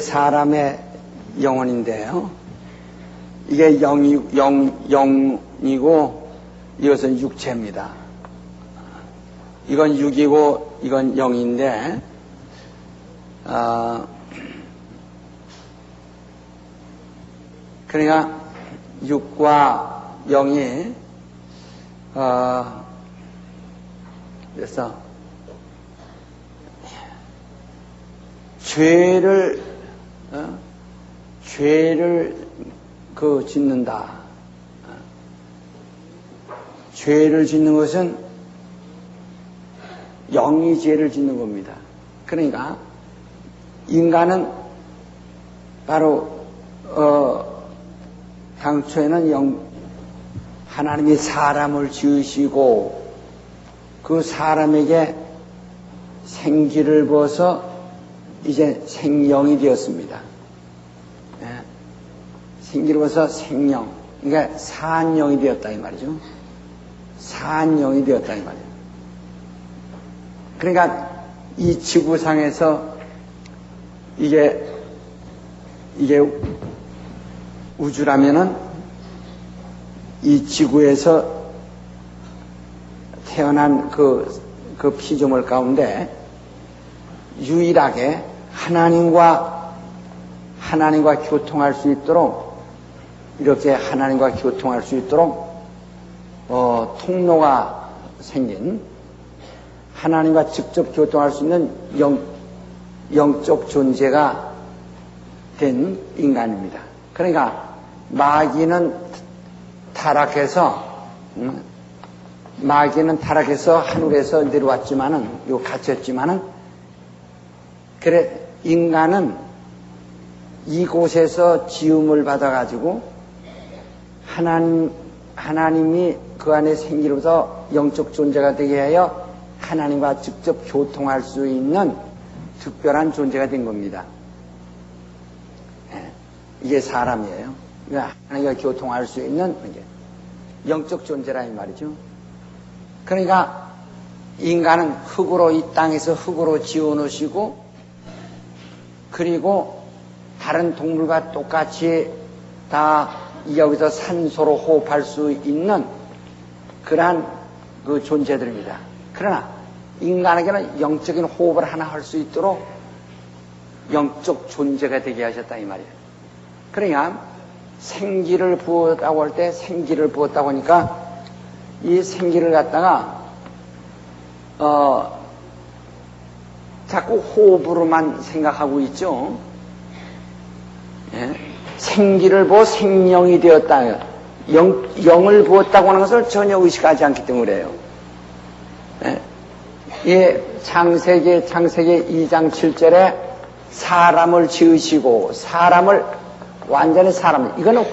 사람의 영혼인데요. 이게 영이고 이것은 육체입니다. 이건 육이고 이건 영인데 그러니까 육과 영이 그래서 죄를 짓는다. 죄를 짓는 것은 영이 죄를 짓는 겁니다. 그러니까 인간은 바로 당초에는 하나님이 사람을 지으시고 그 사람에게 생기를 부어서 이제 생령이 되었습니다. 생기를 부어서 생령, 그러니까 산령이 되었다 이 말이죠. 산령이 되었다 이 말이에요. 그러니까 이 지구상에서 이게 우주라면은 이 지구에서 태어난 그 피조물 가운데 유일하게 하나님과 교통할 수 있도록 이렇게 하나님과 교통할 수 있도록 통로가 생긴 하나님과 직접 교통할 수 있는 영적 존재가 된 인간입니다. 그러니까 마귀는 타락해서 하늘에서 내려왔지만은 갇혔지만은 그래 인간은 이곳에서 지음을 받아가지고 하나님이 그 안에 생기로서 영적 존재가 되게 하여 하나님과 직접 교통할 수 있는 특별한 존재가 된 겁니다. 이게 사람이에요. 하나님과 교통할 수 있는 영적 존재라 이 말이죠. 그러니까 인간은 흙으로 이 땅에서 흙으로 지어놓으시고 그리고 다른 동물과 똑같이 다 여기서 산소로 호흡할 수 있는 그러한 그 존재들입니다. 그러나 인간에게는 영적인 호흡을 하나 할 수 있도록 영적 존재가 되게 하셨다 이 말이에요. 그러니까 생기를 부었다고 할 때 생기를 부었다고 하니까 이 생기를 갖다가 자꾸 호흡으로만 생각하고 있죠. 예? 생기를 부어 생명이 되었다. 영을 부었다고 하는 것을 전혀 의식하지 않기 때문에 그래요. 예? 예, 창세기 2장 7절에 사람을 지으시고 사람을 완전히 사람, 이거는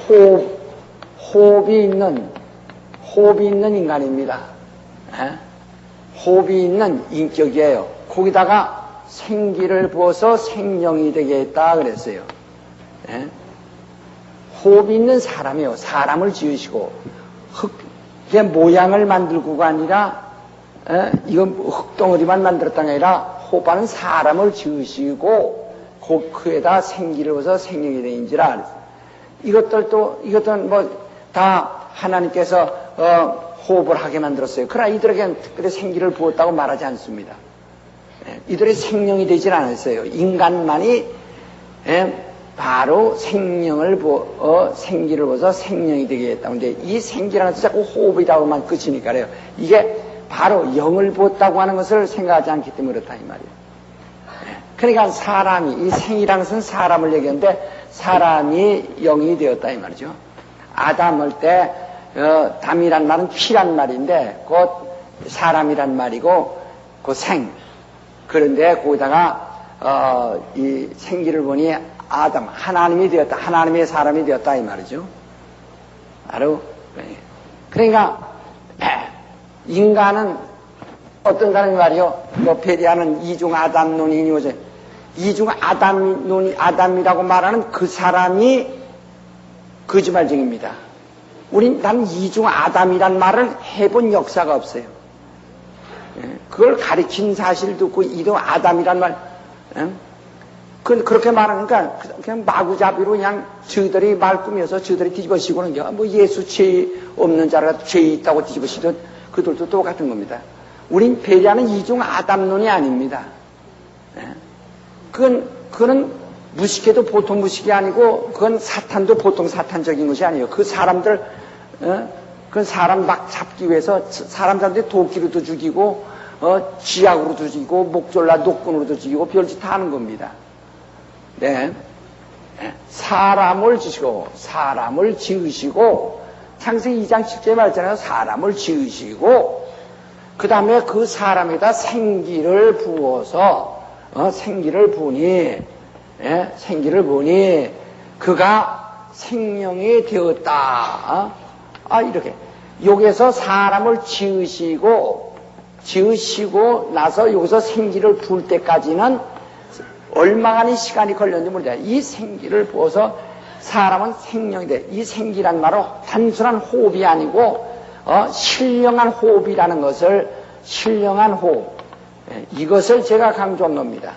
호흡이 있는 인간입니다. 예? 호흡이 있는 인격이에요. 거기다가 생기를 부어서 생명이 되게 했다 그랬어요. 예? 호흡이 있는 사람이에요. 사람을 지으시고 흙의 모양을 만들고가 아니라 이건 흙덩어리만 만들었다가 아니라 호흡하는 사람을 지으시고 그에다 생기를 부어서 생명이 되인지라. 이것들은 뭐 다 하나님께서 호흡을 하게 만들었어요. 그러나 이들에게는 특별히 생기를 부었다고 말하지 않습니다. 이들의 생명이 되질 않았어요. 인간만이 바로 생기를 부어서 생명이 되게 했다. 근데 이 생기라는 것은 자꾸 호흡이라고만 그치니까 그래요. 이게 바로 영을 부었다고 하는 것을 생각하지 않기 때문에 그렇다 이 말이에요. 그러니까 이 생이라는 것은 사람을 얘기하는데 사람이 영이 되었다 이 말이죠. 아담 할 때 담이란 말은 피란 말인데 곧 사람이란 말이고 그 생. 그런데 거기다가 이 생기를 보니 아담, 하나님이 되었다. 하나님의 사람이 되었다 이 말이죠. 바로 그러니까 인간은 어떤 사람이 말이요? 베리아는 이중 아담론이 오죠. 이중 아담이라고 말하는 그 사람이 거짓말쟁입니다. 난 이중 아담이란 말을 해본 역사가 없어요. 그걸 가르친 사실 듣고 이중 아담이란 말, 그렇게 말하니까 그냥 마구잡이로 그냥 저희들이 말 꾸며서 저희들이 뒤집어씌고는 게 뭐 예수 죄 없는 자가 죄 있다고 뒤집어씌던 그들도 똑같은 겁니다. 우린 배려하는 이중 아담론이 아닙니다. 그건 무식해도 보통 무식이 아니고 그건 사탄도 보통 사탄적인 것이 아니에요. 그 사람들 그건 사람 막 잡기 위해서 사람들한테 도끼로도 죽이고 쥐약으로도 죽이고 목졸라 녹군으로도 죽이고 별짓 다 하는 겁니다. 네. 사람을 지으시고 창세기 2장 10절에 말했잖아요. 사람을 지으시고 그 다음에 그 사람에다 생기를 부어서 생기를 부으니 그가 생명이 되었다. 이렇게 여기에서 사람을 지으시고 나서 여기서 생기를 부을 때까지는 얼마간의 시간이 걸렸는지 모르겠다. 이 생기를 부어서 사람은 생명이 돼. 이 생기란 말은 단순한 호흡이 아니고 신령한 호흡이라는 것을 신령한 호흡 이것을 제가 강조한 겁니다.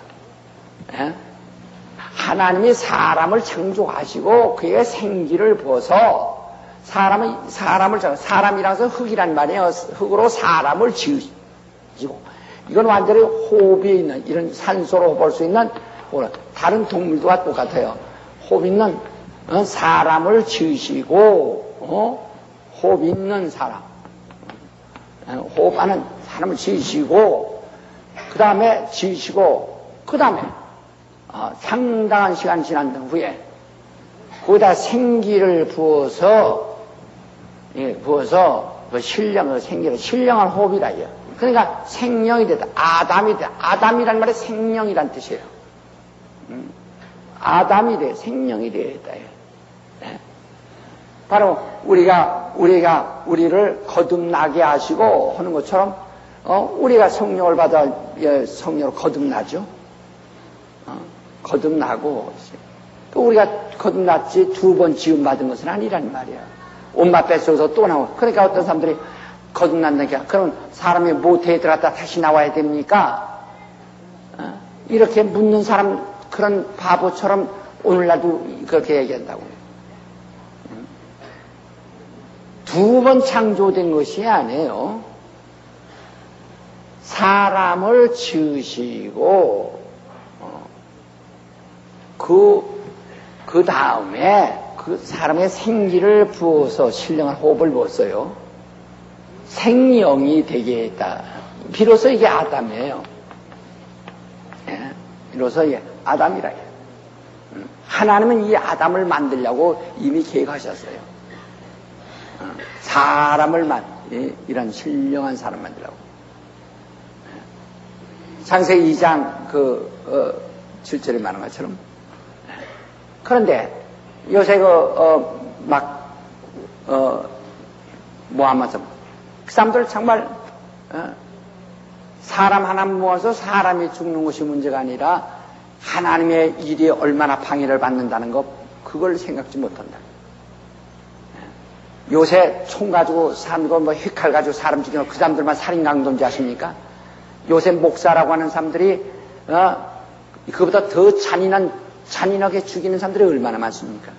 하나님이 사람을 창조하시고 그의 생기를 부어서 사람이라서 흙이란 말이에요. 흙으로 사람을 지으시고 이건 완전히 호흡이 있는 이런 산소로 볼 수 있는 다른 동물과 똑같아요. 호흡 있는 사람을 지으시고 호흡 있는 사람 호흡하는 사람을 지으시고 그 다음에 상당한 시간 지난 후에 거기다 생기를 부어서 그 신령한 호흡이라 해요. 그러니까 생명이 되다. 아담이 되다. 아담이란 말이 생명이란 뜻이에요. 아담이 돼. 생명이 되었다. 네. 바로 우리를 거듭나게 하시고 하는 것처럼 우리가 성령을 받아 성령으로 거듭나죠. 거듭나고 또 우리가 거듭났지 두 번 지음 받은 것은 아니란 말이야. 엄마 뱃속에서 또 나오고. 그러니까 어떤 사람들이 거듭난다니까. 그럼 사람이 모태에 들어갔다 다시 나와야 됩니까? 이렇게 묻는 사람 그런 바보처럼 오늘날도 그렇게 얘기한다고. 두 번 창조된 것이 아니에요. 사람을 지으시고 그 다음에 그 사람의 생기를 부어서 신령한 호흡을 부었어요. 생명이 되게 했다. 비로소 이게 아담이에요. 비로소 이게 아담이라 해요. 하나님은 이 아담을 만들려고 이미 계획하셨어요. 이런 신령한 사람 만들려고. 창세기 2장 7절에 말한 것처럼. 그런데 요새 모하면서 그 사람들 정말 사람 하나 모아서 사람이 죽는 것이 문제가 아니라 하나님의 일이 얼마나 방해를 받는다는 것 그걸 생각지 못한다. 요새 총 가지고 사람들 휘칼 가지고 사람 죽이는 그 사람들만 살인강도인지 아십니까? 요새 목사라고 하는 사람들이 그보다 더 잔인하게 죽이는 사람들이 얼마나 많습니까?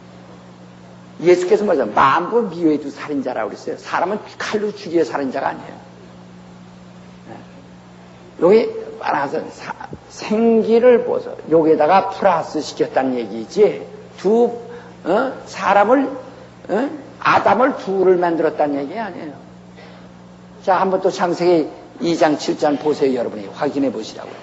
예수께서 뭐죠? 만부 미워해도 살인자라고 그랬어요. 사람은 칼로 죽이는 살인자가 아니에요. 여기 말아서 생기를 보서 여기에다가 플러스 시켰다는 얘기지. 아담을 둘을 만들었다는 얘기 아니에요. 자, 한번 또 창세기 2장 7장 보세요. 여러분이 확인해 보시라고요.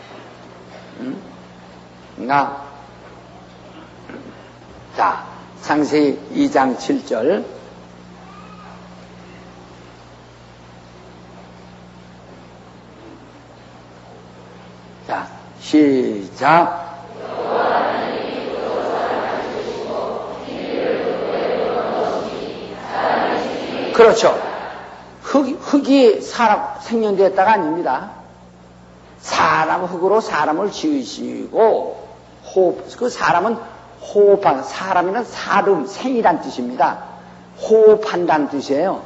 자, 창세기 2장 7절. 자, 시작. 그렇죠. 흙이 사람 생년되었다가 아닙니다. 흙으로 사람을 지으시고 그 사람은 호흡한 사람이란 생이란 뜻입니다. 호흡한다는 뜻이에요.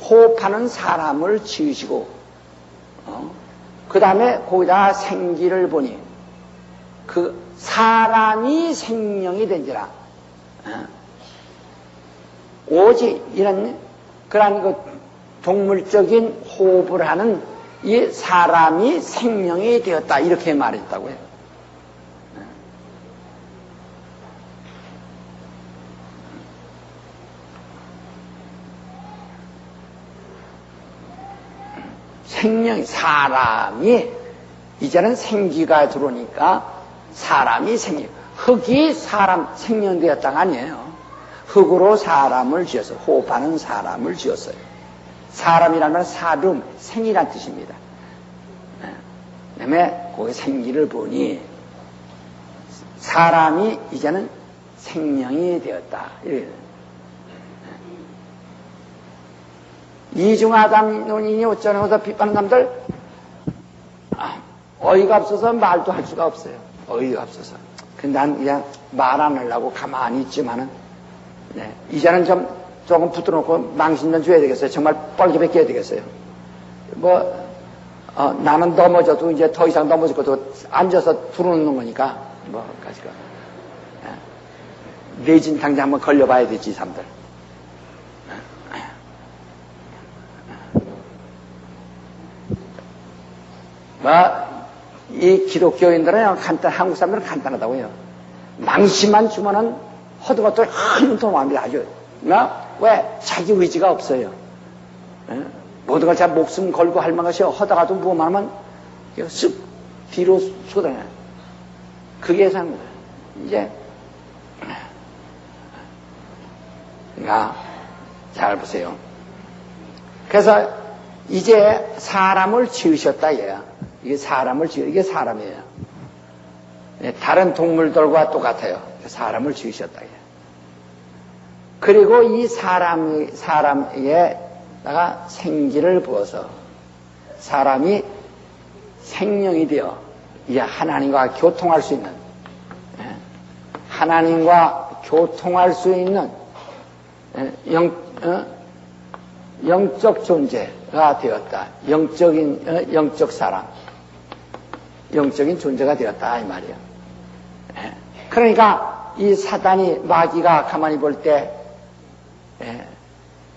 호흡하는 사람을 지으시고 그 다음에 거기다 생기를 보니 그 사람이 생명이 된지라. 오직 이런 그러한 그 동물적인 호흡을 하는 이 사람이 생명이 되었다 이렇게 말했다고요. 사람이 이제는 생기가 들어오니까 사람이 흙이 사람 생명되었다가 아니에요. 흙으로 사람을 지어서 호흡하는 사람을 지었어요. 사람이라는 사름, 생이란 뜻입니다. 그다음에 거기 생기를 보니 사람이 이제는 생명이 되었다. 이중아담 논인이 어쩌면서 비판하는 사람들 어이가 없어서 말도 할 수가 없어요. 어이가 없어서. 난 그냥 말 안 하려고 가만히 있지만은 이제는 조금 붙들어놓고 망신 좀 줘야 되겠어요. 정말 뻘개에 깨야 되겠어요. 나는 넘어져도 이제 더 이상 넘어질 것도 앉아서 두르는 거니까 가지고 내진 당장 한번 걸려봐야 되지, 이 사람들. 이 기독교인들은 한국 사람들은 간단하다고요. 망신만 주면은 허드것도 큰 도망합니다. 아주. 왜? 자기 의지가 없어요. 모든 걸 자 목숨 걸고 할 만한 것이 허다가도 뭐만 하면 쓱 뒤로 쏟아내요. 그게 사는 거예요. 이제 잘 보세요. 그래서 이제 사람을 지으셨다 얘야. 이게 사람이에요. 다른 동물들과 똑같아요. 사람을 지으셨다 얘야. 그리고 이 사람에다가 생기를 부어서 사람이 생명이 되어 이제 하나님과 교통할 수 있는, 하나님과 교통할 수 있는 영적 존재가 되었다. 영적 사람, 영적인 존재가 되었다 이 말이에요. 그러니까 이 사단이 마귀가 가만히 볼 때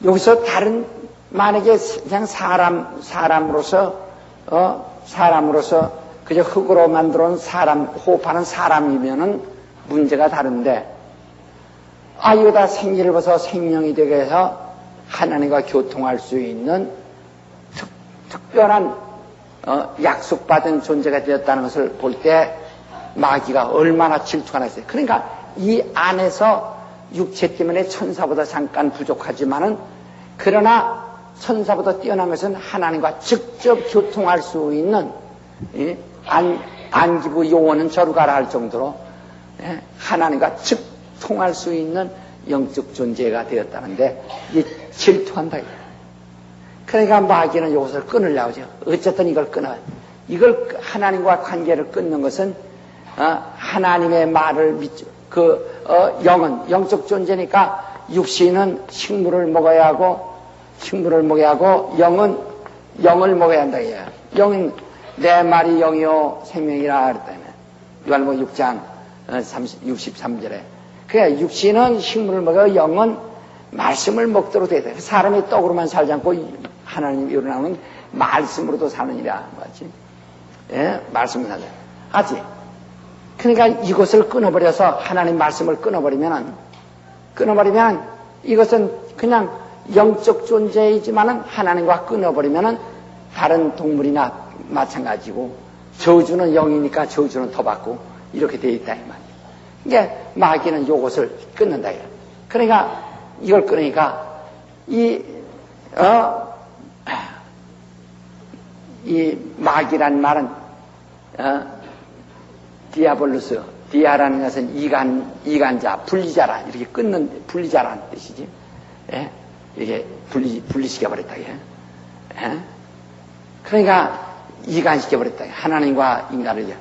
여기서 다른 만약에 그냥 사람으로서 그저 흙으로 만들어온 사람 호흡하는 사람이면은 문제가 다른데 이거 다 생기를 벗어 생명이 되게 해서 하나님과 교통할 수 있는 특별한 약속받은 존재가 되었다는 것을 볼 때 마귀가 얼마나 질투가 났어요. 그러니까 이 안에서 육체 때문에 천사보다 잠깐 부족하지만은 그러나 천사보다 뛰어난 것은 하나님과 직접 교통할 수 있는 안기부 용어는 저로 가라 할 정도로 하나님과 즉 통할 수 있는 영적 존재가 되었다는데 이 질투한다. 그러니까 마귀는 이것을 끊으려고 하죠. 어쨌든 이걸 끊어요. 이걸 하나님과 관계를 끊는 것은 하나님의 말을 믿죠. 영은 영적 존재니까 육신은 식물을 먹어야 하고 영은 영을 먹어야 한다. 영은 내 말이 영이요 생명이라 그랬다며. 요한복음 6장 63절에. 그래 육신은 식물을 먹어 영은 말씀을 먹도록 돼야 돼. 사람이 떡으로만 살지 않고 하나님 이루나오는 말씀으로도 사느니라. 맞지? 말씀을 하자. 하지? 그러니까 이것을 끊어버려서 하나님 말씀을 끊어버리면 이것은 그냥 영적 존재이지만은 하나님과 끊어버리면은 다른 동물이나 마찬가지고 저주는 영이니까 저주는 더 받고 이렇게 되어 있다 이 말이에요. 이게 마귀는 이것을 끊는다. 그러니까 이걸 끊으니까 이 마귀란 말은 디아라는 것은 이간자, 분리자라 이렇게 끊는 분리자라는 뜻이지. 이게 분리시켜버렸다. 그러니까 이간시켜버렸다. 하나님과 인간을요.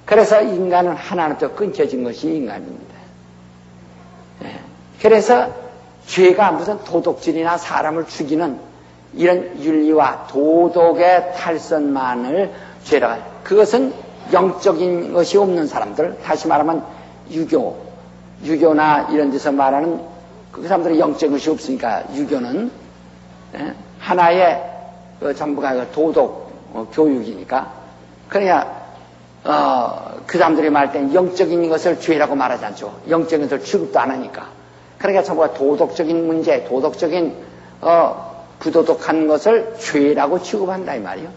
그래서 인간은 하나님부터 끊겨진 것이 인간입니다. 그래서 죄가 무슨 도둑질이나 사람을 죽이는 이런 윤리와 도덕의 탈선만을 죄라고 해요. 그것은 영적인 것이 없는 사람들, 다시 말하면 유교나 이런 데서 말하는 그 사람들이 영적인 것이 없으니까 유교는 하나의 전부가 도덕 교육이니까 그러니까 그 사람들이 말할 때는 영적인 것을 죄라고 말하지 않죠. 영적인 것을 취급도 안 하니까. 그러니까 전부가 도덕적인 문제, 도덕적인 부도덕한 것을 죄라고 취급한다 이 말이에요.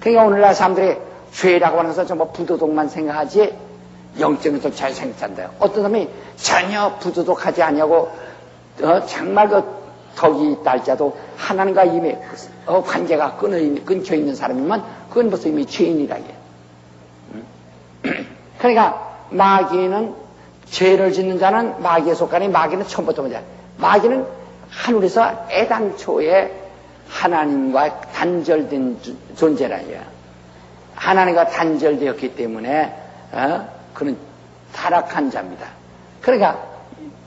그러니까 오늘날 사람들이 죄라고 하는 것은 전부 부도덕만 생각하지 영적인 것을 잘 생각한다. 어떤 사람이 전혀 부도덕하지 않냐고 정말 그 덕이 있다 할지라도 하나님과 이미 관계가 끊겨 있는 사람이면 그건 벌써 이미 죄인이라 이게. 그러니까 마귀는 죄를 짓는 자는 마귀에 속하니 마귀는 처음부터 먼저 마귀는 하늘에서 애당초에 하나님과 단절된 존재라 이거야. 하나님과 단절되었기 때문에 그는 타락한 자입니다. 그러니까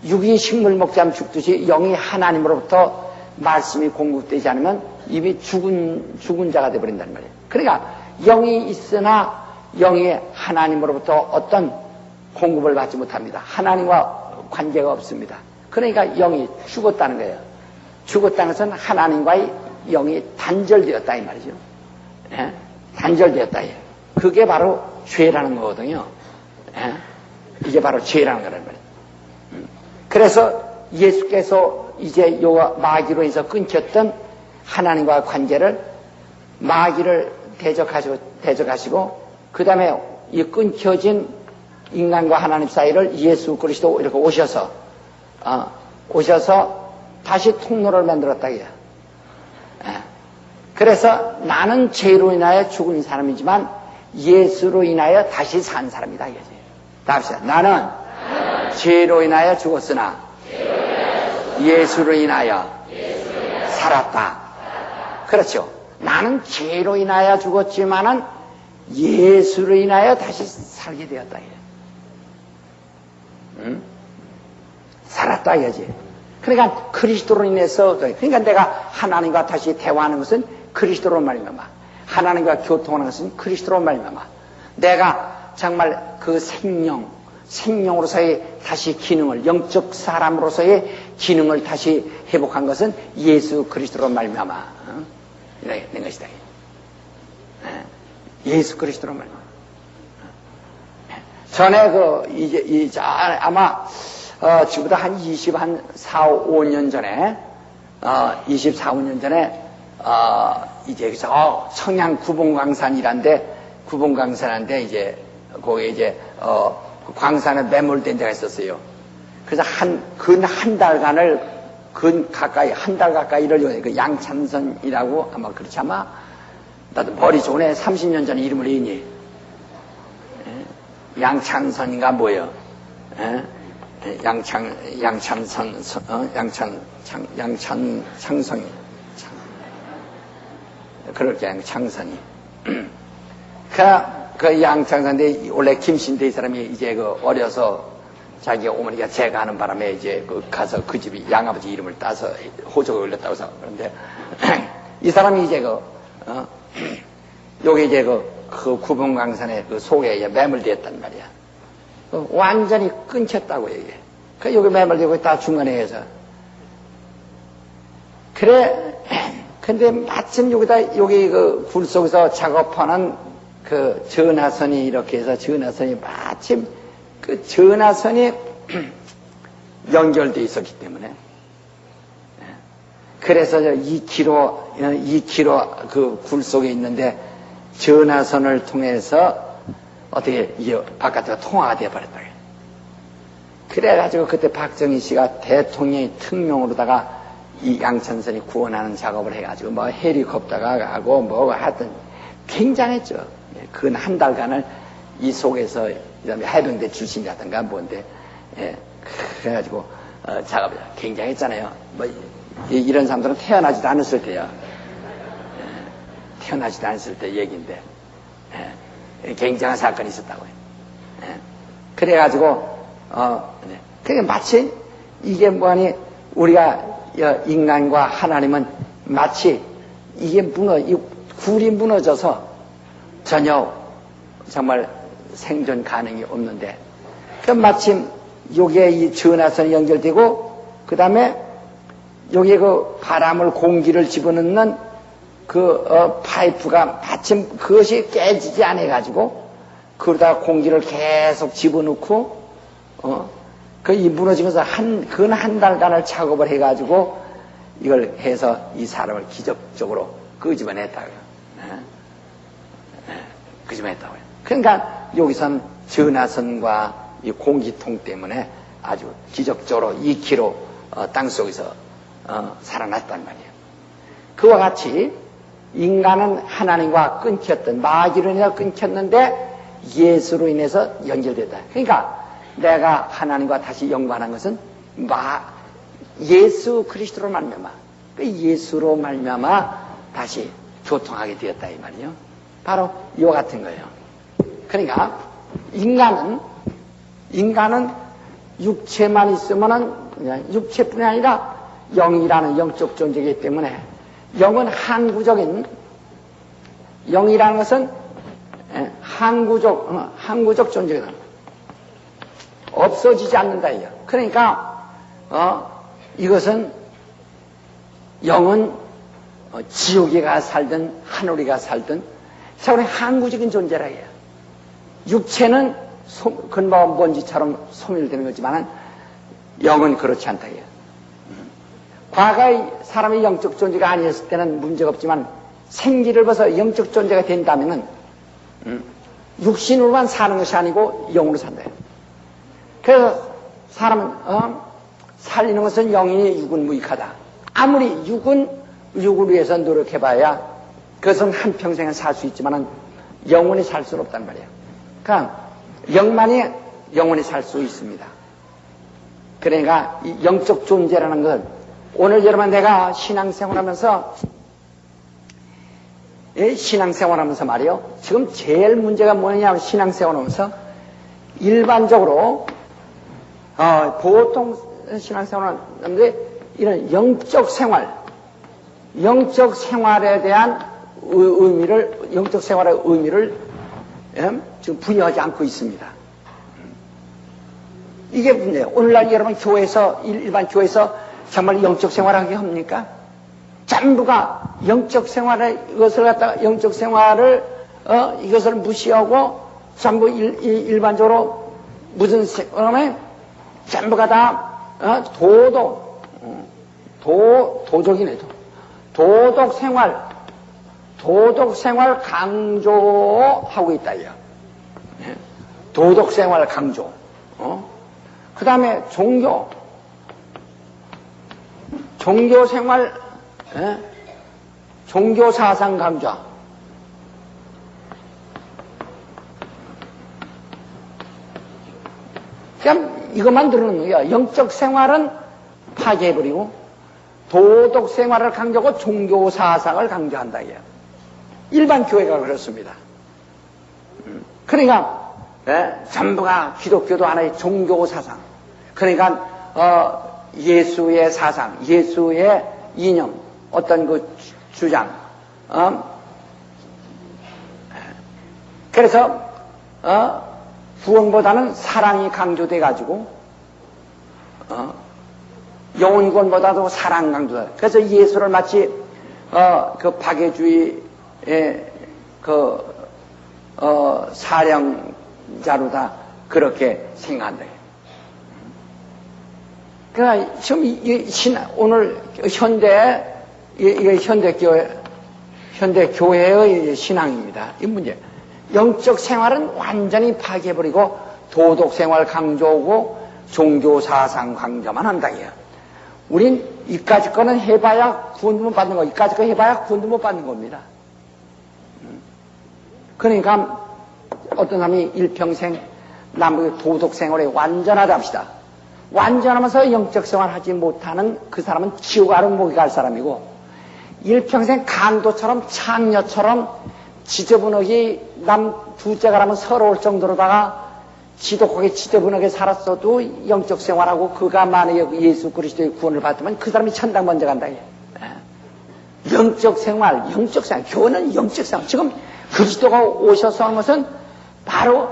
육이 식물 먹자면 죽듯이 영이 하나님으로부터 말씀이 공급되지 않으면 이미 죽은 자가 되어버린단 말이에요. 그러니까 영이 있으나 영이 하나님으로부터 어떤 공급을 받지 못합니다. 하나님과 관계가 없습니다. 그러니까 영이 죽었다는 거예요. 죽었다는 것은 하나님과의 영이 단절되었다 이 말이죠. 예? 단절되었다. 그게 바로 죄라는 거거든요. 예? 이게 바로 죄라는 거란 말이에요. 그래서 예수께서 이제 요 마귀로 해서 끊겼던 하나님과의 관계를 마귀를 대적하시고 그 다음에 이 끊겨진 인간과 하나님 사이를 예수 그리스도 이렇게 오셔서 다시 통로를 만들었다 이거야. 그래서 나는 죄로 인하여 죽은 사람이지만 예수로 인하여 다시 산 사람이다 이거지. 다 합시다. 나는 죄로 인하여 죽었으나 예수로 인하여 살았다. 그렇죠. 나는 죄로 인하여 죽었지만은 예수로 인하여 다시 살게 되었다. 응? 살았다 이거지. 그러니까 그리스도로 인해서 그러니까 내가 하나님과 다시 대화하는 것은 그리스도로 말미암아. 하나님과 교통하는 것은 그리스도로 말미암아. 내가 정말 그 생명으로서의 다시 기능을 영적 사람으로서의 기능을 다시 회복한 것은 예수 그리스도로 말미암아. 이렇게 된 것이다. 예수 그리스도로 말미암아. 전에 아마 지금부터 한 24, 5년 전에 24, 5년 전에 이제 청양 구봉광산이란데 이제 거기에 이제 광산에 매몰된 데가 있었어요. 그래서 한 달간을 한 달 가까이를 그 양찬선이라고 아마 그렇지 아마 나도 머리 좋네 30년 전에 이름을 얘기해. 양찬선인가 뭐예요? 양찬성이 그렇게 양창선이 그 양창선인데 원래 김신대 이 사람이 이제 어려서 자기 어머니가 제가 하는 바람에 이제 가서 그 집이 양아버지 이름을 따서 호적을 올렸다고 해서 그런데 이 사람이 이제 여기 이제 그 구봉강산에 속에 이제 매몰되었단 말이야. 완전히 끊겼다고 얘기해. 여기 매몰되고 있다 중간에 해서. 그래, 근데 마침 여기 굴 속에서 작업하는 전하선이 이렇게 해서 전하선이 마침 전하선이 연결되어 있었기 때문에. 그래서 2km 그 굴 속에 있는데 전하선을 통해서 어떻게 바깥으로 통화가 되어버렸다. 그래가지고 그때 박정희 씨가 대통령의 특명으로다가 이 양천선이 구원하는 작업을 해가지고 헬리콥터가 가고 하여튼 굉장했죠. 그 한 달간을 이 속에서 해병대 출신이라든가 뭔데 그래가지고 작업을 굉장했잖아요. 이런 사람들은 태어나지도 않았을 때요. 태어나지도 않았을 때 얘기인데 굉장한 사건이 있었다고요. 그래가지고 그게 마치 이게 뭐니 우리가 인간과 하나님은 마치 이게 굴이 무너져서 전혀 정말 생존 가능이 없는데, 그럼 마침 여기에 이 전화선이 연결되고, 그 다음에 여기에 그 바람을, 공기를 집어넣는 파이프가 마침 그것이 깨지지 않아가지고, 그러다가 공기를 계속 집어넣고, 이 무너진 것을 근 한 달간을 작업을 해가지고, 이걸 해서 이 사람을 기적적으로 끄집어냈다고요. 끄집어냈다고요. 그러니까 여기선 전화선과 이 공기통 때문에 아주 기적적으로 2km 땅 속에서 살아났단 말이에요. 그와 같이 인간은 하나님과 끊겼던, 마귀로 인해서 끊겼는데 예수로 인해서 연결됐다. 그러니까 내가 하나님과 다시 연관한 것은 예수 그리스도로 말미암아, 예수로 말미암아 다시 교통하게 되었다 이 말이요. 바로 이와 같은 거예요. 그러니까 인간은 육체만 있으면은 육체뿐이 아니라 영이라는 영적 존재이기 때문에, 영은 영이라는 것은 항구적 존재거든. 없어지지 않는다 이요. 그러니까 이것은 영은 지옥에 가 살든 하늘에 가 살든 차라리 항구적인 존재라 해요. 육체는 근본 먼지처럼 소멸되는 거지만 영은 그렇지 않다 해요. 과거에 사람이 영적 존재가 아니었을 때는 문제가 없지만 생기를 벗어 영적 존재가 된다면은 육신으로만 사는 것이 아니고 영으로 산다 해요. 그래서 사람은 살리는 것은 영이니 육은 무익하다. 아무리 육을 위해서 노력해봐야 그것은 한평생은 살 수 있지만 영원히 살 수는 없단 말이에요. 그러니까 영만이 영원히 살 수 있습니다. 그러니까 이 영적 존재라는 것, 오늘 여러분 내가 신앙생활하면서 말이요, 지금 제일 문제가 뭐냐면 신앙생활하면서 일반적으로 보통 신앙생활하는데 이런 영적 생활에 대한 영적 생활의 의미를 지금 부여하지 않고 있습니다. 이게 문제예요. 오늘날 여러분 교회에서, 일반 교회에서 정말 영적 생활하게 합니까? 전부가 영적 생활을 이것을 무시하고 전부 일반적으로 무슨 전부가 다 도덕이네. 도덕 생활 강조하고 있다 이요. 도덕 생활 강조. 그 다음에 종교 생활, 종교 사상 강조. 그냥 이것만 들으는 거예요. 영적 생활은 파괴해버리고 도덕 생활을 강조하고 종교 사상을 강조한다 이요. 일반 교회가 그렇습니다. 그러니까 전부가 기독교도 하나의 종교 사상. 그러니까 예수의 사상, 예수의 이념, 어떤 그 주장. 그래서 구원보다는 사랑이 강조돼 가지고 영혼구원보다도 사랑 강조다. 그래서 예수를 마치 그 박애주의의 사령자로 다 그렇게 생각한다. 그러니까 지금 오늘 현대 교회의 신앙입니다. 이 문제. 영적 생활은 완전히 파괴해버리고 도덕 생활 강조하고 종교 사상 강조만 한다. 우린 이까짓 거는 해봐야 구원도 못 받는 거, 이까짓 거 해봐야 구원도 못 받는 겁니다. 그러니까 어떤 사람이 일평생 남의 도덕 생활에 완전하다 합시다. 완전하면서 영적 생활 하지 못하는 그 사람은 지옥 아래목에 갈 사람이고, 일평생 강도처럼 창녀처럼 지저분하게 남 둘째가 라면 서러울 정도로다가 지독하게 지저분하게 살았어도 영적 생활하고 그가 만약에 예수 그리스도의 구원을 받으면 그 사람이 천당 먼저 간다. 영적 생활, 교회는 영적 생활. 지금 그리스도가 오셔서 한 것은 바로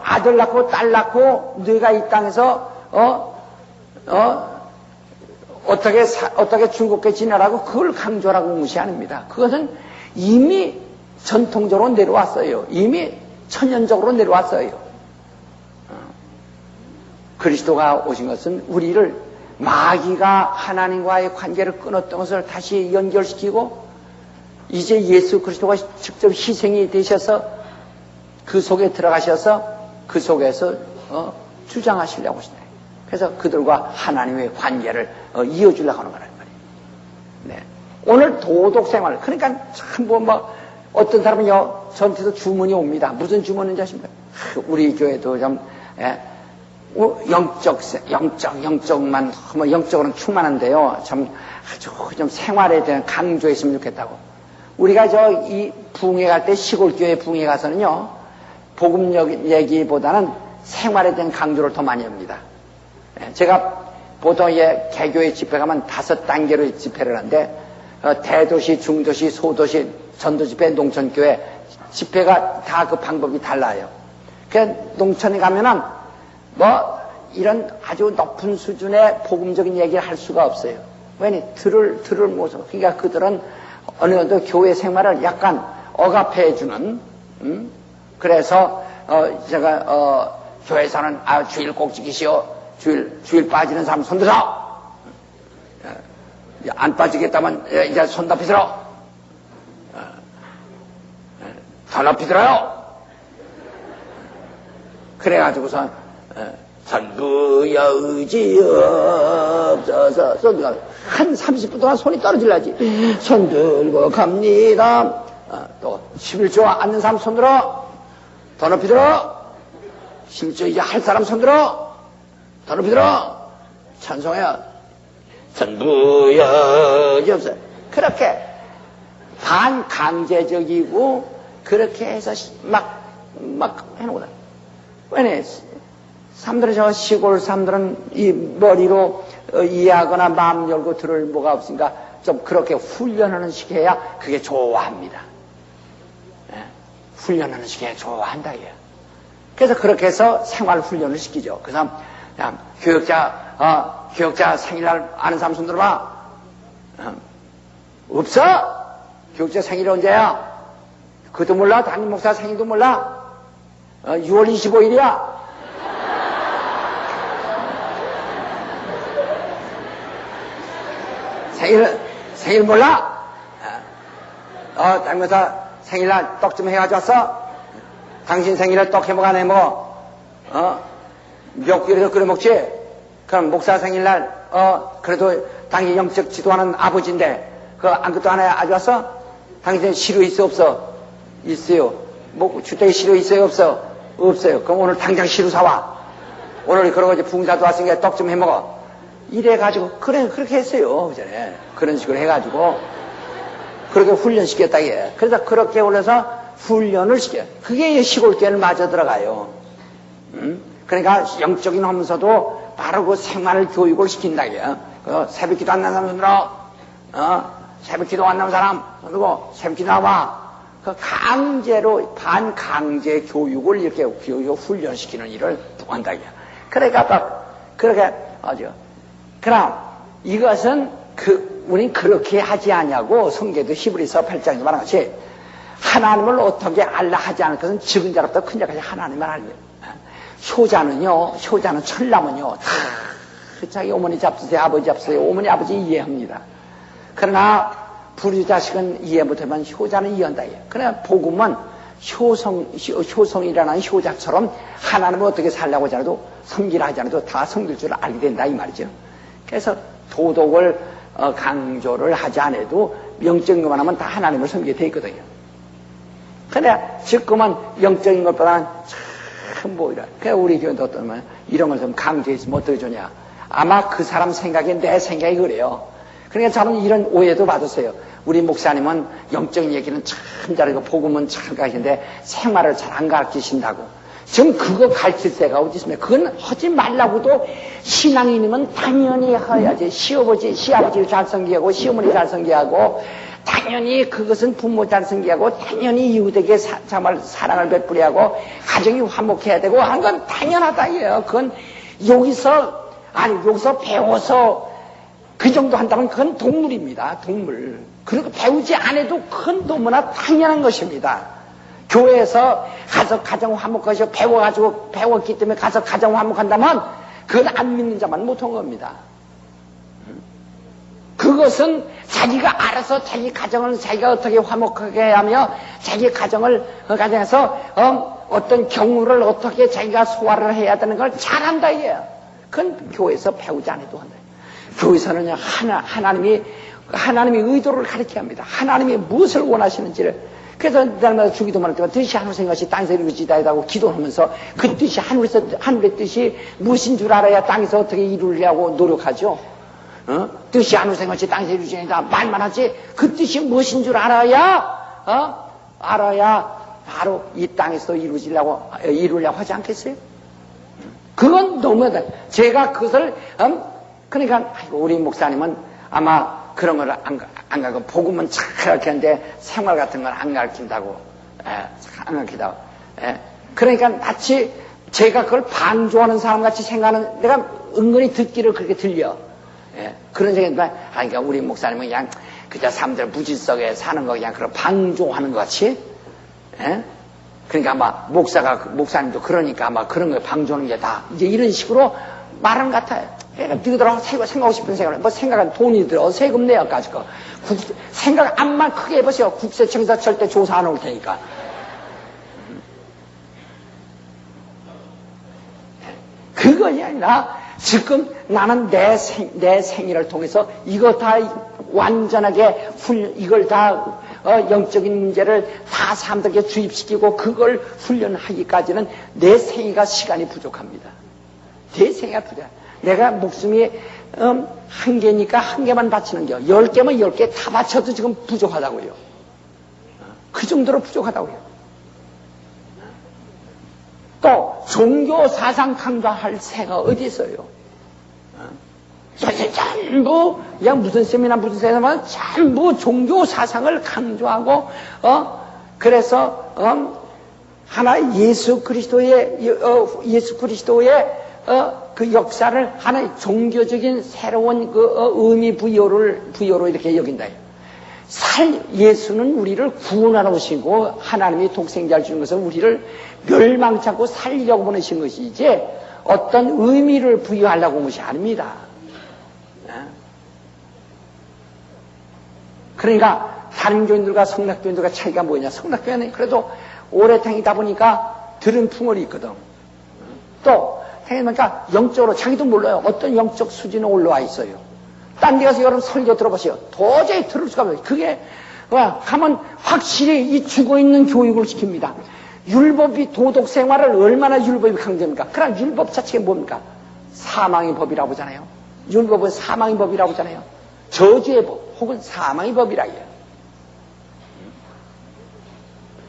아들 낳고 딸 낳고 너희가 이 땅에서 어떻게 즐겁게 지내라고 그걸 강조하라고 무시합니다. 그것은 이미 전통적으로 내려왔어요. 이미 천연적으로 내려왔어요. 그리스도가 오신 것은 우리를 마귀가 하나님과의 관계를 끊었던 것을 다시 연결시키고 이제 예수 그리스도가 직접 희생이 되셔서 그 속에 들어가셔서 그 속에서 주장하시려고 하시네. 그래서 그들과 하나님의 관계를 이어주려고 하는 거란 말이에요. 네. 오늘 도덕생활, 그러니까 참 어떤 사람은요, 저한테도 주문이 옵니다. 무슨 주문인지 아십니까? 우리 교회도 좀, 영적만, 영적으로는 충만한데요. 참, 아주 좀 생활에 대한 강조했으면 좋겠다고. 우리가 이 부흥회 갈 때, 시골교회 부흥회 가서는요, 복음 얘기보다는 생활에 대한 강조를 더 많이 합니다. 제가 보통 개교회 집회 가면 5단계로 집회를 하는데, 대도시, 중도시, 소도시, 전도집회, 농촌교회, 집회가 다 그 방법이 달라요. 그러니까 농촌에 가면은 이런 아주 높은 수준의 복음적인 얘기를 할 수가 없어요. 왜냐, 들을 모습. 그러니까 그들은 어느 정도 교회 생활을 약간 억압해주는, 그래서, 제가, 교회에서는, 주일 꼭 지키시오. 주일 빠지는 사람 손 들어! 안 빠지겠다면, 이제 손 높이 들어! 더 높이 들어요! 그래가지고서, 전부여 의지없어서, 한 30분 동안 손이 떨어질라지. 손 들고 갑니다. 또, 11조 앉는 사람 손 들어! 더 높이 들어! 11조 이제 할 사람 손 들어! 더 높이 들어! 찬송해요. 전부여 의지없어. 그렇게 반강제적이고, 그렇게 해서 막 해놓거든. 왜냐, 사람들은 시골 사람들은 이 머리로 이해하거나 마음 열고 들을 뭐가 없으니까 좀 그렇게 훈련하는 식으로 해야 그게 좋아합니다. 네? 훈련하는 식으로 해야 좋아한다, 이게. 그래서 그렇게 해서 생활 훈련을 시키죠. 그래서 교역자 생일날 아는 사람 손 들어봐. 없어? 교역자 생일이 언제야? 그것도 몰라? 담임 목사 생일도 몰라? 6월 25일이야? 생일 몰라? 담임 목사 생일날 떡 좀 해가지고 왔어? 당신 생일에 떡 해먹어 안 해먹어? 몇 개를 끓여 먹지? 그럼 목사 생일날, 그래도 당신 영적 지도하는 아버지인데, 아무것도 안 해 아주 왔어? 당신 시루 있어, 없어? 있어요. 주택에 시루 있어요, 없어? 없어요. 그럼 오늘 당장 시루 사와. 오늘 그러고 이제 붕자도 왔으니까 떡 좀 해 먹어. 이래가지고, 그렇게 했어요. 그 전에. 그런 식으로 해가지고, 그렇게 훈련시켰다, 이게. 그래서 그렇게 올려서 훈련을 시켜요. 그게 시골교회를 마저 들어가요. 그러니까 영적인 하면서도 바로 그 생활 교육을 시킨다, 이게. 새벽 기도 안 나는 사람 손 들어. 새벽 기도 안 나는 사람 손 들고, 새벽 기도 나와. 강제로, 반강제 교육을 이렇게 훈련시키는 일을 한다, 이게. 그러니까 그렇게 하죠. 그럼 이것은 우린 그렇게 하지 않냐고 성경에도 히브리서 8장에서 말한 것이 하나님을 어떻게 알라 하지 않을 것은 적은 자로부터 큰 자까지 하나님만 알려. 효자는 철남은요 다 자기 어머니 잡수세요, 아버지 잡수세요, 어머니 아버지 이해합니다. 그러나 불효자식은 이해 못하면 효자는 이해한다. 그러나 복음은 효성이라는 효자처럼 하나님을 어떻게 살려고 하잖아도 섬기라 하잖아도 다 섬길 줄 알게 된다, 이 말이죠. 그래서 도덕을 강조를 하지 않아도 영적인 것만 하면 다 하나님을 섬기게 돼 있거든요. 근데 지금은 영적인 것보다는 참 뭐이라. 그래서 우리 교회도 어떠면 이런 걸 좀 강조했으면 어떻게 좋냐. 아마 그 사람 생각이 내 생각이 그래요. 그러니까 저는 이런 오해도 받았어요. 우리 목사님은 영적인 얘기는 참 잘하고 복음은 참 가르치는데 생활을 잘 안 가르치신다고. 지금 그거 가르칠 때가 어디 있습니까? 그건 하지 말라고도 신앙인이면 당연히 해야지. 시아버지를 잘 섬기하고 시어머니 잘 섬기하고 당연히 그것은 부모 잘생기하고 당연히 이웃에게 정말 사랑을 베풀어야 하고 가정이 화목해야 되고 하는 건 당연하다 이에요. 그건 여기서 배워서 그 정도 한다면 그건 동물입니다. 동물. 그리고 배우지 않아도 그건 너무나 당연한 것입니다. 교회에서 가서 가정 화목하셔 배웠기 때문에 가서 가정 화목한다면 그건 안 믿는 자만 못한 겁니다. 그것은 자기가 알아서 자기 가정을 자기가 어떻게 화목하게 하며 자기 가정에서 어떤 경우를 어떻게 자기가 소화를 해야 되는 걸 잘한다 이게요. 그건 교회에서 배우지 않아도 한다. 교회에서는 하나님이 의도를 가르쳐야 합니다. 하나님이 무엇을 원하시는지를. 그래서 날마다 주기도문할 때마다 뜻이 하늘의 것이 땅에서 이루어지다고 기도하면서 그 뜻이 하늘의 뜻이 무엇인 줄 알아야 땅에서 어떻게 이루려고 노력하죠. 뜻이 하늘의 것이 땅에서 이루어지다 말만 하지 그 뜻이 무엇인 줄 알아야 바로 이 땅에서 이루려고 하지 않겠어요? 그건 너무하다. 제가 그것을 그러니까 우리 목사님은 아마 그런 걸 안 가고 복음은 참 가르치는데 생활 같은 걸 안 가르친다고 안 가르친다고. 그러니까 마치 제가 그걸 반조하는 사람같이 생각하는 내가 은근히 듣기를 그렇게 들려. 그런 생각이 그러니까 우리 목사님은 그냥 그저 사람들 무질서게 사는 거 그냥 그런 방조하는 것 같이. 그러니까 아마 목사님도 그러니까 아마 그런 거 방조하는 게 다 이제 이런 식으로 말은 같아요. 너희들하고 생각하고 싶은 생각을 뭐 생각은 돈이 들어 세금 내야까지 거 생각 암만 크게 해보세요. 국세청에서 절대 조사 안 올 테니까. 그것이 아니라 지금 나는 내 생일을 통해서 이거 다 완전하게 이걸 다 영적인 문제를 다 사람들에게 주입시키고 그걸 훈련하기까지는 내 생애가 시간이 부족합니다. 내 생애가 부족합니다. 내가 목숨이 한 개니까 한 개만 바치는 게 10개면 10개 다 바쳐도 지금 부족하다고요. 그 정도로 부족하다고요. 또 종교 사상 강조할 새가 어디 있어요? 전부 그냥 무슨 세미나 전부 종교 사상을 강조하고 그래서 하나의 예수 그리스도의 그 역사를 하나의 종교적인 새로운 의미 부여로 이렇게 여긴다. 예수는 우리를 구원하러 오시고 하나님이 독생자를 주는 것은 우리를 멸망치 않고 살리려고 보내신 것이지 어떤 의미를 부여하려고 온 것이 아닙니다. 그러니까 다른 교인들과 성락교인들과 차이가 뭐냐? 성락교인은 그래도 오래 다니다 보니까 들은 풍월이 있거든. 또 그러니까 영적으로 자기도 몰라요. 어떤 영적 수준에 올라와 있어요. 딴 데 가서 여러분 설교 들어보세요. 도저히 들을 수가 없어요. 그게 가면 확실히 이 죽어있는 교육을 시킵니다. 율법이 도덕 생활을 얼마나 율법이 강조합니까? 그러나 율법 자체가 뭡니까? 사망의 법이라고 하잖아요. 율법은 사망의 법이라고 하잖아요. 저주의 법 혹은 사망의 법이라 해요.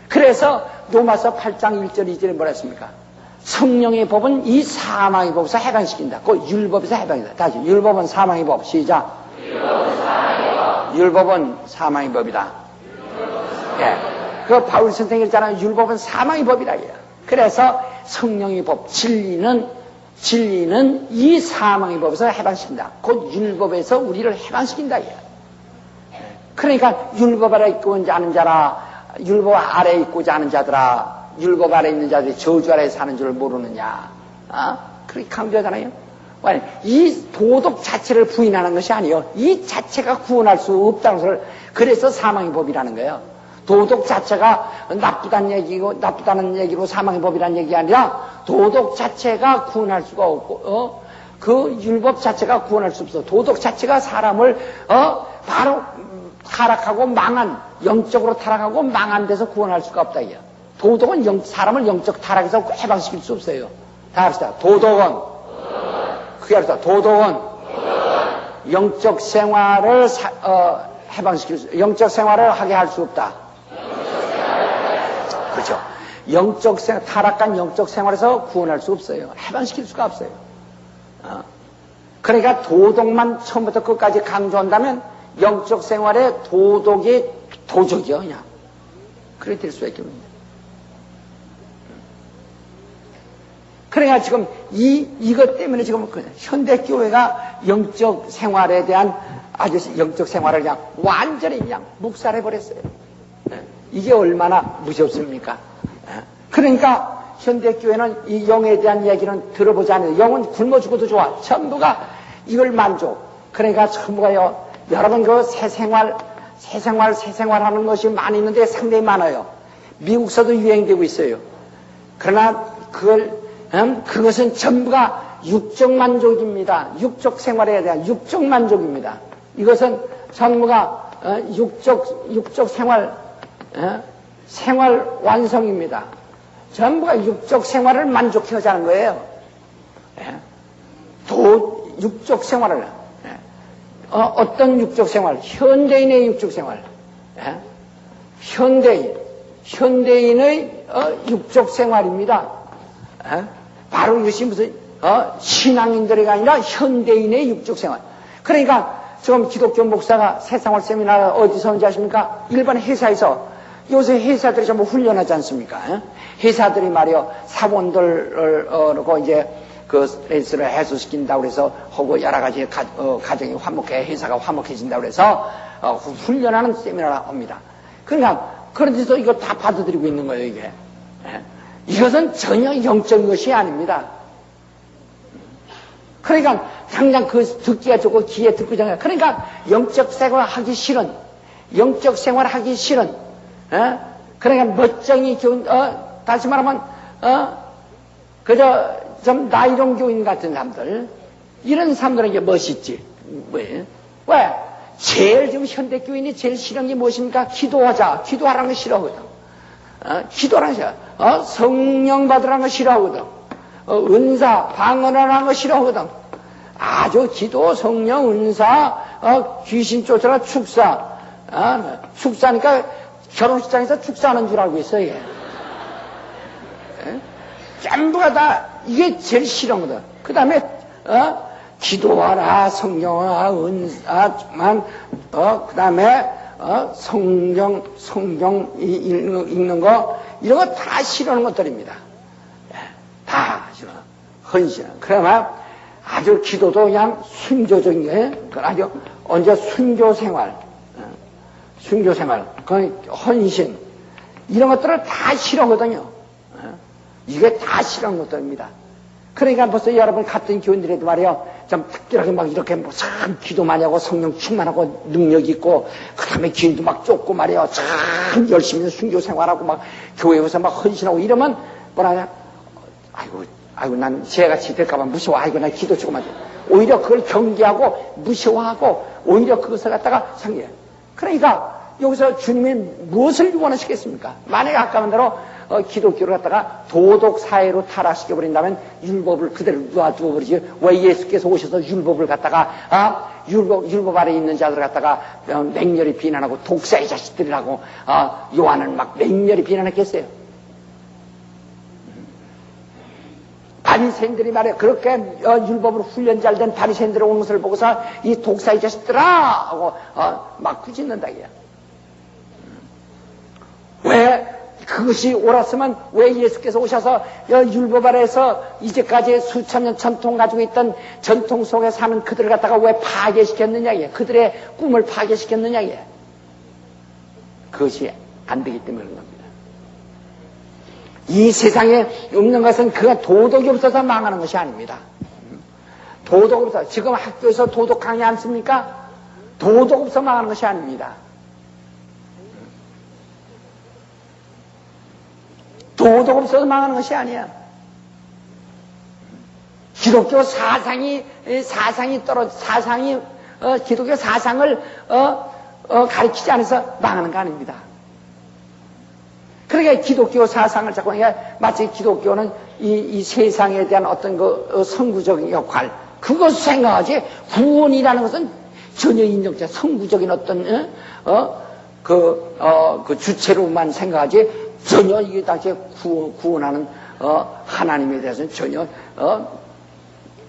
그래서 로마서 8장 1절 2절에 뭐라 했습니까? 성령의 법은 이 사망의 법에서 해방시킨다. 그 율법에서 해방이다. 다시 율법은 사망의 법. 시작. 율법은 사망의 법이다. 예. 그 바울 선생이 했잖아요. 율법은 사망의 법이라 해요. 그래서 성령의 법, 진리는 이 사망의 법에서 해방시킨다. 곧 율법에서 우리를 해방시킨다. 그러니까 율법 아래 있고 자는 자라, 율법 아래 있고자 하는 자들아, 율법 아래 있는 자들이 저주 아래 사는 줄 모르느냐. 그렇게 강조하잖아요. 이 도덕 자체를 부인하는 것이 아니에요. 이 자체가 구원할 수 없다는 것을, 그래서 사망의 법이라는 거예요. 도덕 자체가 나쁘다는 얘기로 사망의 법이라는 얘기가 아니라 도덕 자체가 구원할 수가 없고, 그 율법 자체가 구원할 수 없어. 도덕 자체가 사람을, 바로 타락하고 영적으로 타락하고 망한 데서 구원할 수가 없다. 이게. 도덕은 사람을 영적 타락에서 해방시킬 수 없어요. 다 합시다. 도덕은 크게 합시다. 도덕은 영적 생활을 영적 생활을 하게 할 수 없다. 그렇죠. 타락한 영적 생활에서 구원할 수 없어요. 해방시킬 수가 없어요. 그러니까 도덕만 처음부터 끝까지 강조한다면 영적 생활에 도덕이 도적이요, 그냥. 그래 될 수밖에 없습니다. 그러니까 지금 이것 때문에 지금 현대교회가 영적 생활에 대한 아주 영적 생활을 그냥 완전히 그냥 묵살해버렸어요. 이게 얼마나 무섭습니까? 그러니까 현대교회는 이 영에 대한 얘기는 들어보지 않아요. 영은 굶어 죽어도 좋아. 전부가 이걸 만족. 그러니까 전부가요, 여러분 그 새생활 하는 것이 많이 있는데 상당히 많아요. 미국서도 유행되고 있어요. 그러나 그것은 전부가 육적 만족입니다. 육적 생활에 대한 육적 만족입니다. 이것은 전부가 육적 생활 완성입니다. 전부가 육적 생활을 만족해하자는 거예요. 육적 생활을. 어떤 육적 생활? 현대인의 육적 생활. 현대인의 육적 생활입니다. 바로 이것이 무슨 신앙인들이 아니라 현대인의 육적 생활. 그러니까 지금 기독교 목사가 새생활 세미나 어디서 하는지 아십니까? 일반 회사에서. 요새 회사들이 전부 훈련하지 않습니까? 회사들이 말이요, 사원들을 이제 그 스트레스를 해소시킨다고 그래서 하고 여러 가지 가정이 회사가 화목해진다고 그래서 훈련하는 세미나를 합니다. 그러니까 그런 데서 이거 다 받아들이고 있는 거예요, 이게. 이것은 전혀 영적인 것이 아닙니다. 그러니까 당장 그 듣기가 좋고 귀에 듣고 좋아요. 그러니까 영적 생활 하기 싫은, 그러니까 멋쟁이 교인, 다시 말하면 그저 좀 나이롱 교인 같은 사람들, 이런 사람들은 이게 멋있지. 왜? 제일 지금 현대 교인이 제일 싫은 게 무엇입니까? 기도하라는 거 싫어하거든. 기도라는 거 싫어. 성령 받으라는 거 싫어하거든. 은사, 방언하라는 거 싫어하거든. 아주 기도, 성령, 은사, 귀신 쫓아라 축사. 축사니까 결혼식장에서 축사하는 줄 알고 있어, 이게. 전부가 다 이게 제일 싫은 거다. 그 다음에 기도하라, 성령아, 은사만, 그 다음에 성경 읽는 거, 이런 거 다 싫어하는 것들입니다. 다 싫어. 헌신. 그러면 아주 기도도 그냥 순조적인 게, 아주 언제 순교 생활, 헌신, 이런 것들을 다 싫어하거든요. 이게 다 싫어하는 것들입니다. 그러니까 벌써 여러분 같은 교인들에도 말이요, 좀 특별하게 막 이렇게 참 기도 많이 하고 성령 충만하고 능력 있고, 그 다음에 기인도 막 쫓고 말이요, 참 열심히 순교 생활하고 막 교회에서 막 헌신하고 이러면 뭐라냐, 아이고 난 죄같이 될까봐 무서워. 아이고 난 기도 조금만 해. 오히려 그걸 경계하고 무시하고 오히려 그것을 갖다가 상기해. 그러니까 여기서 주님이 무엇을 원하시겠습니까? 만약에 아까 한 대로 기독교를 갖다가 도덕 사회로 타락시켜버린다면 율법을 그대로 놔두어 버리지. 왜 예수께서 오셔서 율법을 갖다가 율법 아래 있는 자들을 갖다가 맹렬히 비난하고 독사의 자식들이라고 요한은 막 맹렬히 비난했겠어요. 바리새인들이 말이야, 그렇게 율법으로 훈련 잘 된 바리새인들이 오는 것을 보고서 이 독사의 자식들아 하고 막 꾸짖는다 이야. 왜 그것이 옳았으면 왜 예수께서 오셔서 율법 아래에서 이제까지 수천 년 전통 가지고 있던 전통 속에 사는 그들을 갖다가 왜 파괴시켰느냐 이게. 그들의 꿈을 파괴시켰느냐 이게. 그것이 안 되기 때문에 그런 겁니다. 이 세상에 없는 것은 그가 도덕이 없어서 망하는 것이 아닙니다. 도덕 없어. 지금 학교에서 도덕 강의 안 씁니까? 도덕 없어 망하는 것이 아닙니다. 도덕 없어서 망하는 것이 아니야. 기독교 기독교 사상을 가르치지 않아서 망하는 거 아닙니다. 그러니까 기독교 사상을 자꾸 마치 기독교는 이 세상에 대한 어떤 선구적인 역할, 그것을 생각하지 구원이라는 것은 전혀 인정자 선구적인 어떤 그 주체로만 생각하지 전혀 이게 다 구원하는 하나님에 대해서는 전혀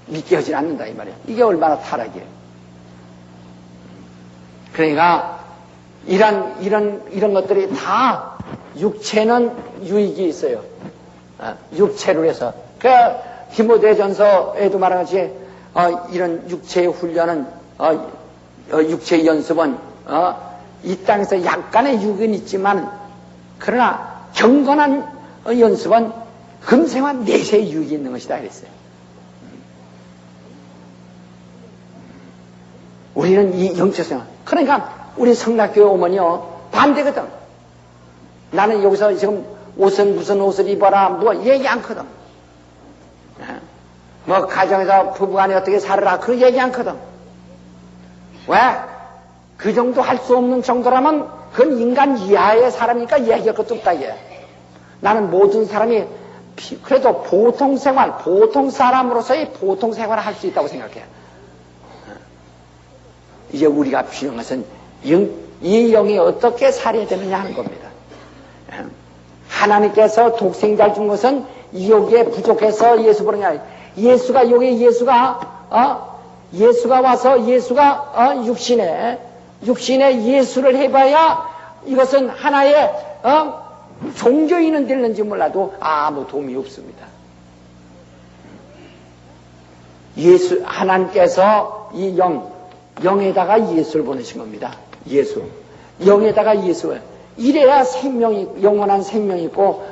믿게 하지 않는다 이 말이에요. 이게 얼마나 타락이에요. 그러니까 이런 것들이 다 육체는 유익이 있어요. 육체로 해서. 그 디모데전서에도 말하듯이 이런 육체의 훈련은 육체의 연습은 이 땅에서 약간의 유익은 있지만 그러나 경건한 연습은 금생와 내세의 유익이 있는 것이다 그랬어요. 우리는 이 영적성, 그러니까 우리 성락교회 오면요 반대거든. 나는 여기서 지금 옷은 무슨 옷을 입어라 뭐 얘기 않거든. 뭐 가정에서 부부간에 어떻게 살아라 그런 얘기 않거든. 왜? 그 정도 할 수 없는 정도라면 그건 인간 이하의 사람이니까 얘기할 것도 없다 이게. 나는 모든 사람이 그래도 보통 생활, 보통 사람으로서의 보통 생활을 할 수 있다고 생각해. 이제 우리가 필요한 것은 이 영이 어떻게 살아야 되느냐 하는 겁니다. 하나님께서 독생자를 준 것은 여기에 부족해서 예수 보느냐. 예수가 여기 예수가 와서 예수가 육신에 예수를 해봐야 이것은 하나의 종교인은 되는지 몰라도 아무 도움이 없습니다. 하나님께서 이 영에다가 예수를 보내신 겁니다. 예수. 영에다가 예수를. 이래야 영원한 생명이 있고,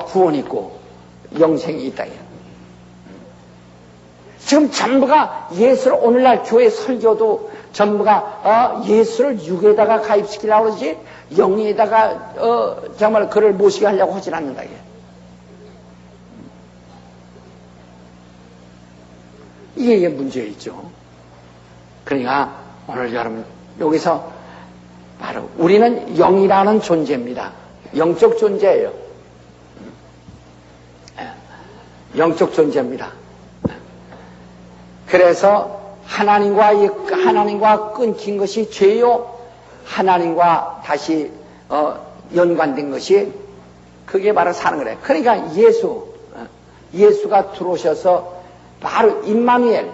구원이 있고, 영생이 있다. 지금 전부가 예수를, 오늘날 교회 설교도 전부가, 예수를 육에다가 가입시키려고 그러지, 영에다가, 정말 그를 모시게 하려고 하진 않는다. 이게 문제있죠. 그러니까 오늘 여러분 여기서 바로 우리는 영이라는 존재입니다. 영적 존재예요. 영적 존재입니다. 그래서 하나님과 끊긴 것이 죄요. 하나님과 다시 연관된 것이 그게 바로 사는 거래. 그러니까 예수가 들어오셔서 바로 임마누엘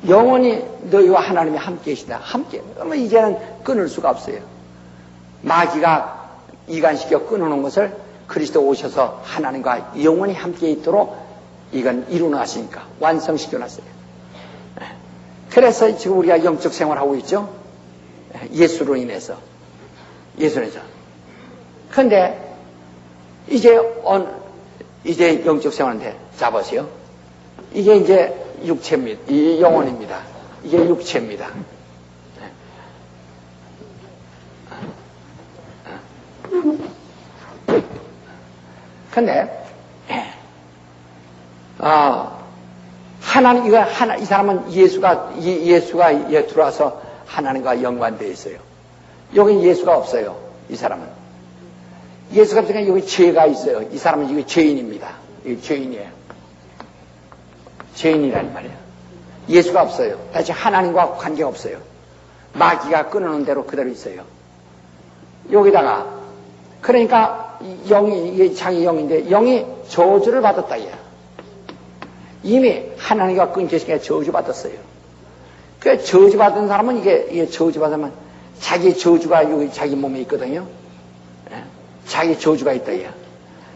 영원히 너희와 하나님이 함께 계시다. 함께. 그러면 이제는 끊을 수가 없어요. 마귀가 이간시켜 끊어놓은 것을 그리스도 오셔서 하나님과 영원히 함께 있도록 이건 이루어놨으니까 완성시켜놨어요. 그래서 지금 우리가 영적 생활하고 있죠. 예수로 인해서. 그런데 이제 영적 생활인데 잡으세요. 이게 이제 육체입니다. 이 영혼입니다. 이게 육체입니다. 근데 이 사람은 예수가 들어와서 하나님과 연관되어 있어요. 여기 예수가 없어요. 이 사람은 예수가 없으니까 여기 죄가 있어요. 이 사람은 이게 죄인입니다. 이게 죄인이에요. 죄인이라는 말이에요. 예수가 없어요. 다시 하나님과 관계가 없어요. 마귀가 끊어놓은 대로 그대로 있어요. 여기다가 그러니까 이게 자기 영인데 영이 저주를 받았다. 이미 하나님과 끊기시니까 저주받았어요. 그 저주받은 사람은 이게 저주받으면 자기 저주가 여기 자기 몸에 있거든요. 자기 저주가 있다.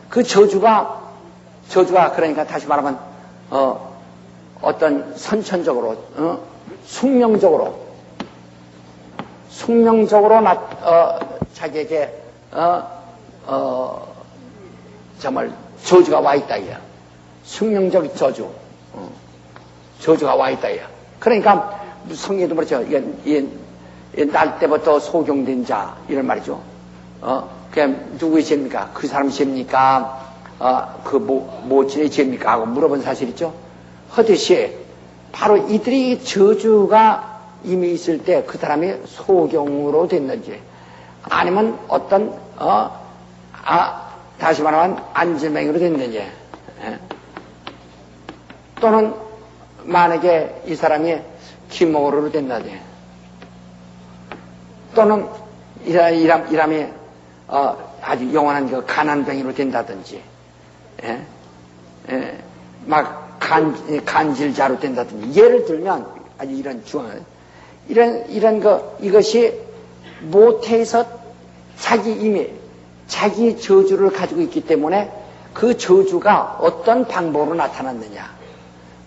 그 저주가 그러니까 다시 말하면 어떤 선천적으로 숙명적으로 자기에게 정말 저주가 와 있다. 숙명적 저주가 와 있다. 그러니까 성경에도 그렇죠. 날 때부터 소경된 자 이런 말이죠. 그냥 누구의 죄입니까? 그 사람의 죄입니까? 그 모친의 죄입니까? 하고 물어본 사실 있죠. 하듯이 바로 이들이 저주가 이미 있을 때 그 사람이 소경으로 됐는지 아니면 어떤 다시 말하면 안질맹이로 됐는지 또는 만약에 이 사람이 기모로로 됐는지 또는 이 사람이 아주 영원한 그 가난병이로 된다든지 막 간질자로 된다든지 예를 들면 아주 이런 중앙 이것이 모태에서 자기 저주를 가지고 있기 때문에 그 저주가 어떤 방법으로 나타났느냐,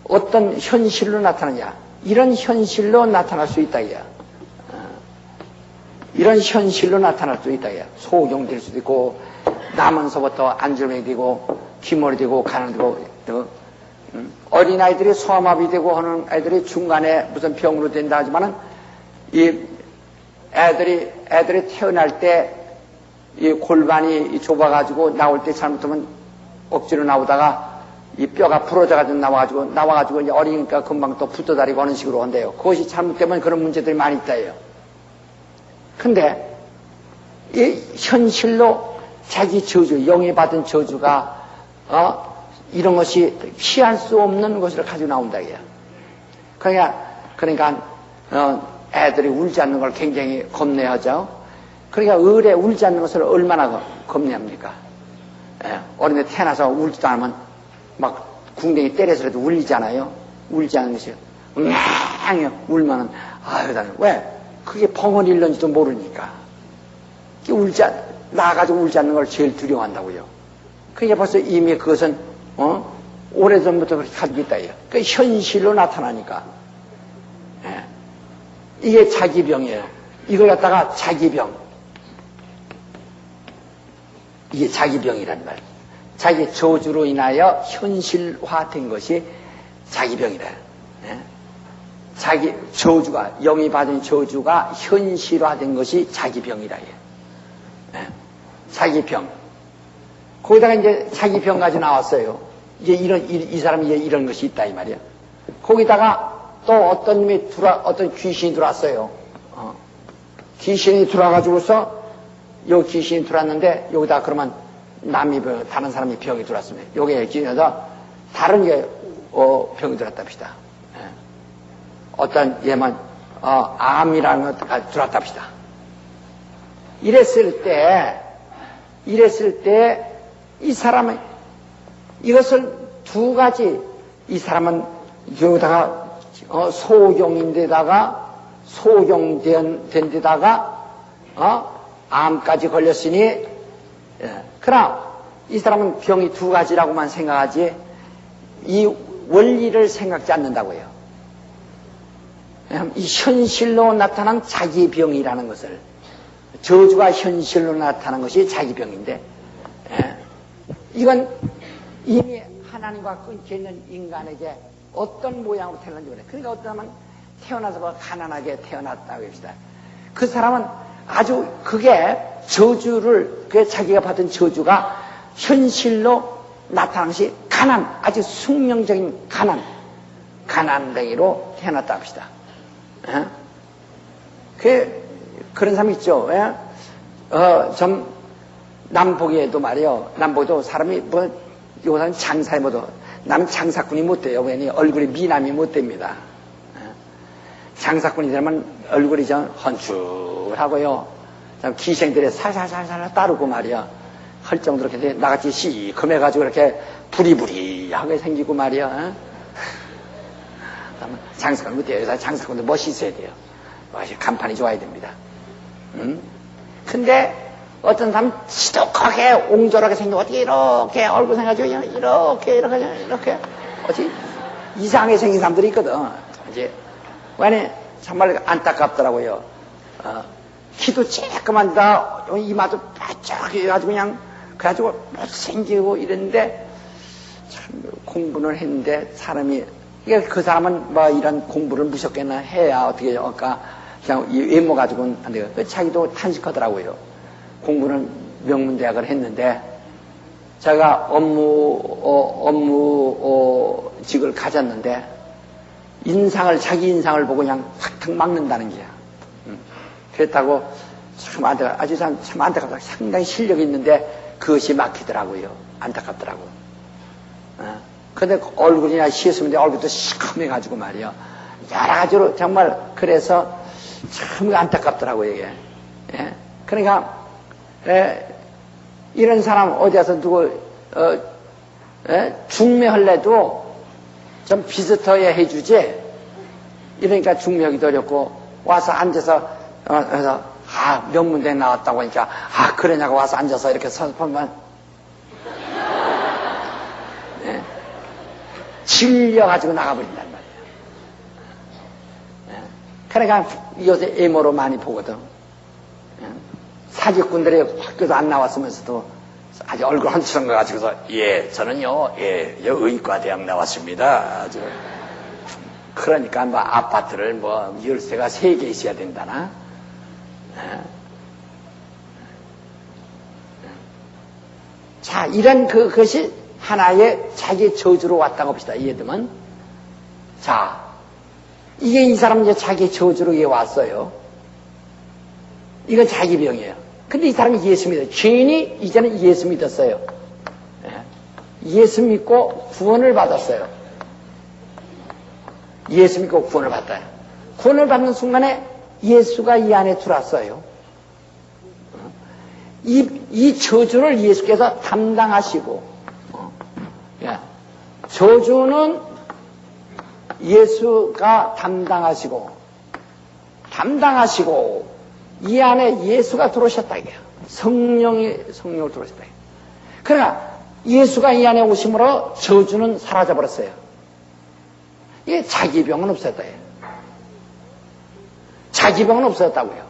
어떤 현실로 나타나냐, 이런 현실로 나타날 수 있다, 이야. 이런 현실로 나타날 수 있다, 이야. 소경될 수도 있고, 나면서부터 안절병이 되고, 기머리 되고, 가난되고, 어린아이들이 소아마비 되고 하는 애들이 중간에 무슨 병으로 된다 하지만은, 이 애들이 태어날 때, 이 골반이 좁아가지고 나올 때 잘못하면 억지로 나오다가 이 뼈가 부러져가지고 나와가지고 이제 어리니까 금방 또 붙어다리고 하는 식으로 한대요. 그것이 잘못되면 그런 문제들이 많이 있다요. 근데 이 현실로 자기 저주, 영이 받은 저주가 이런 것이 피할 수 없는 것을 가지고 나온다 이야. 그러니까 애들이 울지 않는 걸 굉장히 겁내하죠. 그러니까 을에 울지 않는 것을 얼마나 겁내합니까? 어린애 태어나서 울지도 않으면 막 궁뎅이 때려서라도 울리잖아요. 울지 않는 것이 울면은 왜? 그게 벙어리 일는지도 모르니까. 나가지고 울지 않는 걸 제일 두려워한다고요. 그러니까 벌써 이미 그것은 오래전부터 그렇게 가지고 있다. 그 현실로 나타나니까. 이게 자기 병이에요. 이걸 갖다가 자기 병. 이게 자기 병이란 말이에요. 자기 저주로 인하여 현실화된 것이 자기 병이다. 자기 저주가, 영이 받은 저주가 현실화된 것이 자기 병이다. 자기 병. 거기다가 이제 자기 병까지 나왔어요. 이제 이 사람이 이제 이런 것이 있다, 이 말이야. 거기다가 또 어떤 귀신이 들어왔어요. 귀신이 들어와가지고서 요 귀신이 들어왔는데 여기다 그러면 다른 사람이 병이 들어왔습니다. 요게 기준에서 다른 게 병이 들어왔답시다. 어떤 얘만 암이라는 것가 들어왔답시다. 이랬을 때 이 사람은 이것을 두 가지, 이 사람은 여기다가 소경인데다가 소경된 데다가 암까지 걸렸으니, 그러나 이 사람은 병이 두 가지라고만 생각하지 이 원리를 생각지 않는다고요. 이 현실로 나타난 자기 병이라는 것을, 저주가 현실로 나타난 것이 자기 병인데, 이건 이미 하나님과 끊겨 있는 인간에게 어떤 모양으로 태어난지 모르겠어요. 그러니까 어떤 사람은 태어나서 가난하게 태어났다고 합시다. 그 사람은 아주 그게 그게 자기가 받은 저주가 현실로 나타난 것이 아주 숙명적인 가난뱅이로 태어났다 합시다. 그런 사람이 있죠. 좀 남보기에도 말이요. 남보기도 사람이 요사는 장사에 나는 장사꾼이 못 돼요. 왜냐니 얼굴이 미남이 못 됩니다. 장사꾼이 되면 얼굴이 좀 헌출하고요. 기생들의 살살살살 따르고 말이야. 할 정도로 이렇게 나같이 시커매가지고 이렇게 부리부리하게 생기고 말이야. 장사꾼 못 돼요. 장사꾼도 멋이 있어야 돼요. 멋이 간판이 좋아야 됩니다. 근데 어떤 사람 지독하게 옹졸하게 생기고 어떻게 이렇게 얼굴 생겨가지고 이렇게 어찌 이상하게 생긴 사람들이 있거든. 이제 왜냐면 정말 안타깝더라고요. 키도 쬐끄만다, 이마도 바짝 해가지고 그래가지고 못생기고 이랬는데, 참, 공부를 했는데, 그 사람은 이런 공부를 무섭게나 해야 어떻게, 그냥 이 외모 가지고는 안 돼요. 자기도 탄식하더라고요. 공부는 명문대학을 했는데, 제가 업무직을 가졌는데, 자기 인상을 보고 그냥 탁탁 막는다는 게야. 그렇다고 참 안타깝다. 상당히 실력이 있는데 그것이 막히더라고요. 안타깝더라고. 근데 얼굴이나 시했으면 얼굴도 시커매가지고 말이야. 여러 가지로 정말 그래서 참 안타깝더라고요, 이게. 그러니까, 이런 사람 어디 가서 중매할래도 좀 비슷하게 해주지. 이러니까 중매하기도 어렵고, 와서 앉아서, 그래서, 명문대에 나왔다고 하니까, 그러냐고 와서 앉아서 이렇게 보면, 네. 질려가지고 나가버린단 말이에요. 네. 그러니까 요새 애모로 많이 보거든. 네. 사기꾼들이 학교도 안 나왔으면서도 아주 얼굴 한추렁 가지고서, 저는요, 의과대학 나왔습니다. 아주. 그러니까 뭐 아파트를 뭐 열쇠가 3개 있어야 된다나. 자, 이런 그것이 하나의 자기 저주로 왔다고 봅시다. 이해되면. 자, 이게 이 사람은 이제 자기 저주로 이게 왔어요. 이건 자기 병이에요. 근데 이 사람이 예수 믿어요. 죄인이 이제는 예수 믿었어요. 예수 믿고 구원을 받았어요. 예수 믿고 구원을 받아요. 구원을 받는 순간에 예수가 이 안에 들어왔어요. 이 저주를 예수께서 담당하시고, 저주는 예수가 담당하시고, 이 안에 예수가 들어오셨다 이게요. 성령을 들어오셨다. 그러나 예수가 이 안에 오심으로 저주는 사라져 버렸어요. 이게 자기 병은 없었다. 자기 병은 없었다고요.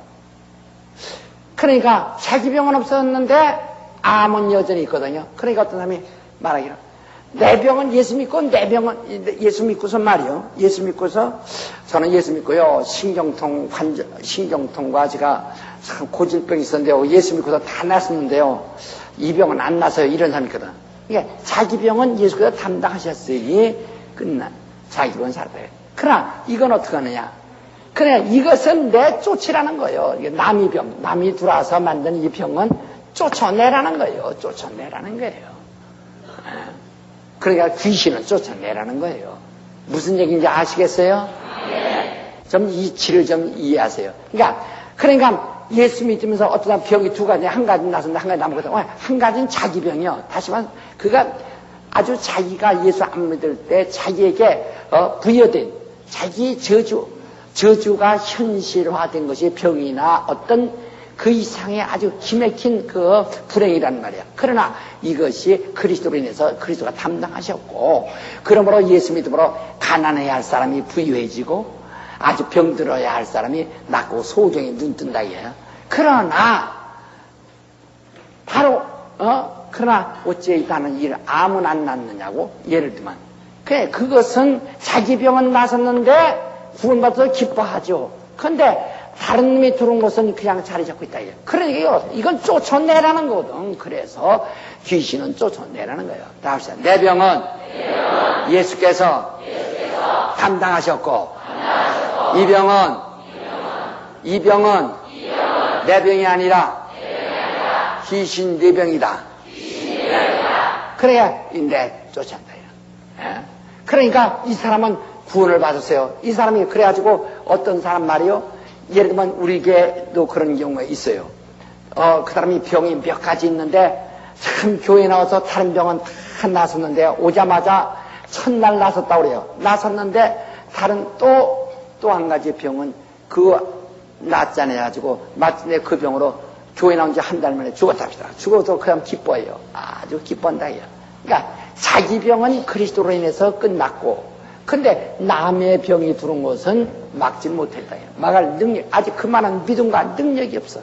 그러니까 자기 병은 없었는데 암은 여전히 있거든요. 그러니까 어떤 사람이 말하기를, 내 병은 예수 믿고, 내 병은 예수 믿고서 말이요. 예수 믿고서, 저는 예수 믿고요. 신경통과 제가 참 고질병이 있었는데요. 예수 믿고서 다 났었는데요. 이 병은 안 나서요. 이런 사람이 있거든. 이게 자기 병은 예수께서 담당하셨으니 끝난 자기 병은 살아요. 그러나 이건 어떻게 하느냐. 그래, 이것은 내 쫓이라는 거예요. 이게 남이 병, 남이 들어와서 만든 이 병은 쫓아내라는 거예요. 쫓아내라는 거예요. 그러니까 귀신은 쫓아내라는 거예요. 무슨 얘기인지 아시겠어요? 네. 좀 이치를 좀 이해하세요. 그러니까 예수 믿으면서 어떤 병이 두 가지, 한 가지 나섰는데 한 가지 남거든. 한 가지는 자기 병이요. 다시 말해, 그가 아주 자기가 예수 안 믿을 때 자기에게 부여된 자기 저주가 현실화된 것이 병이나 어떤 그 이상의 아주 기맥힌 그 불행이란 말이야. 그러나 이것이 그리스도로 인해서 그리스도가 담당하셨고, 그러므로 예수 믿음으로 가난해야 할 사람이 부유해지고, 아주 병들어야 할 사람이 낫고 소경이 눈 뜬다 이거예요. 그러나 바로 그러나 어찌 나는 일 암은 안 낫느냐고. 예를 들면 그래, 그것은 자기 병은 나섰는데 구원받아서 기뻐하죠. 그런데 다른 놈이 들어온 것은 그냥 자리 잡고 있다. 그러니까 이건 쫓아내라는 거거든. 그래서 귀신은 쫓아내라는 거예요. 다 합시다. 내 병은 예수께서 담당하셨고, 이 병은 내 병이 아니라 귀신 내 병이다. 그래야 내 쫓아낸다. 그러니까 이 사람은 구원을 받았어요. 이 사람이 그래가지고 어떤 사람 말이요. 예를 들면 우리에게도 그런 경우가 있어요. 그 사람이 병이 몇 가지 있는데 참 교회에 나와서 다른 병은 다 나섰는데 오자마자 첫날 나섰다고 그래요. 나섰는데 다른 또 한 가지 병은 그 낫잖아요. 가지고 마침내 그 병으로 교회 나온 지 한 달 만에 죽었답니다. 죽어도 그냥 기뻐해요. 아주 기뻐한다 해요. 그러니까 자기 병은 그리스도로 인해서 끝났고, 근데 남의 병이 들어온 것은 막지 못했다 해요. 막을 능력, 아직 그만한 믿음과 능력이 없어.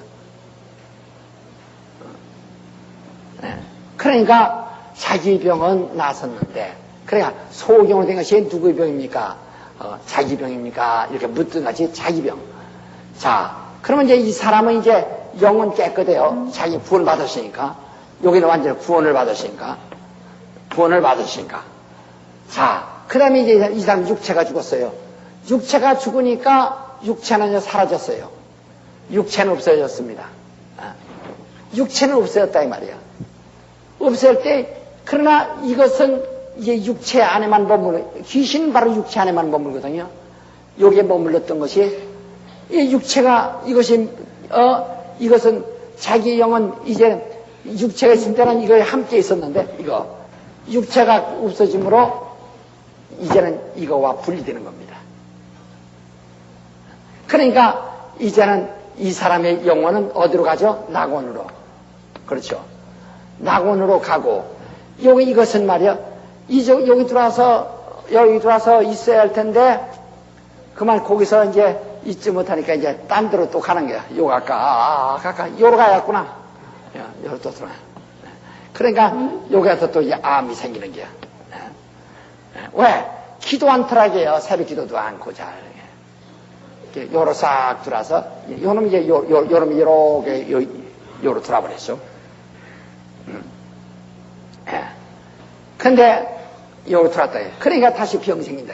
그러니까 자기 병은 나섰는데, 그러니까 소경으로 된 것이 누구의 병입니까? 자기 병입니까? 이렇게 묻든 같이 자기 병. 자, 그러면 이제 이 사람은 이제 영은 깨끗해요. 자기 구원 받았으니까. 여기는 완전히 구원을 받았으니까. 자, 그 다음에 이제 이 사람 육체가 죽었어요. 육체가 죽으니까 육체는 이제 사라졌어요. 육체는 없어졌습니다. 육체는 없어졌다 이 말이야. 없어질 때, 그러나 이것은 이제 육체 안에만 귀신은 바로 육체 안에만 머물거든요. 여기에 머물렀던 것이, 이 육체가, 이것은 자기 영은 이제 육체가 있을 때는 이거에 함께 있었는데, 육체가 없어짐으로 이제는 이거와 분리되는 겁니다. 그러니까 이제는 이 사람의 영혼은 어디로 가죠? 낙원으로. 그렇죠. 낙원으로 가고, 이것은 말이야, 여기 들어와서 있어야 할 텐데, 그만 거기서 이제 있지 못하니까 이제 딴 데로 또 가는 거야. 아까 요로 가야겠구나. 요로 또 들어가. 그러니까 여기서 또 이제 암이 생기는 거야. 왜? 기도 않더라고요. 새벽 기도도 않고 잘. 요로 싹 들어와서, 요놈이 이제 요놈이 요렇게 요로 들어와버렸어. 근데 요로 들어왔다. 그러니까 다시 병 생긴다.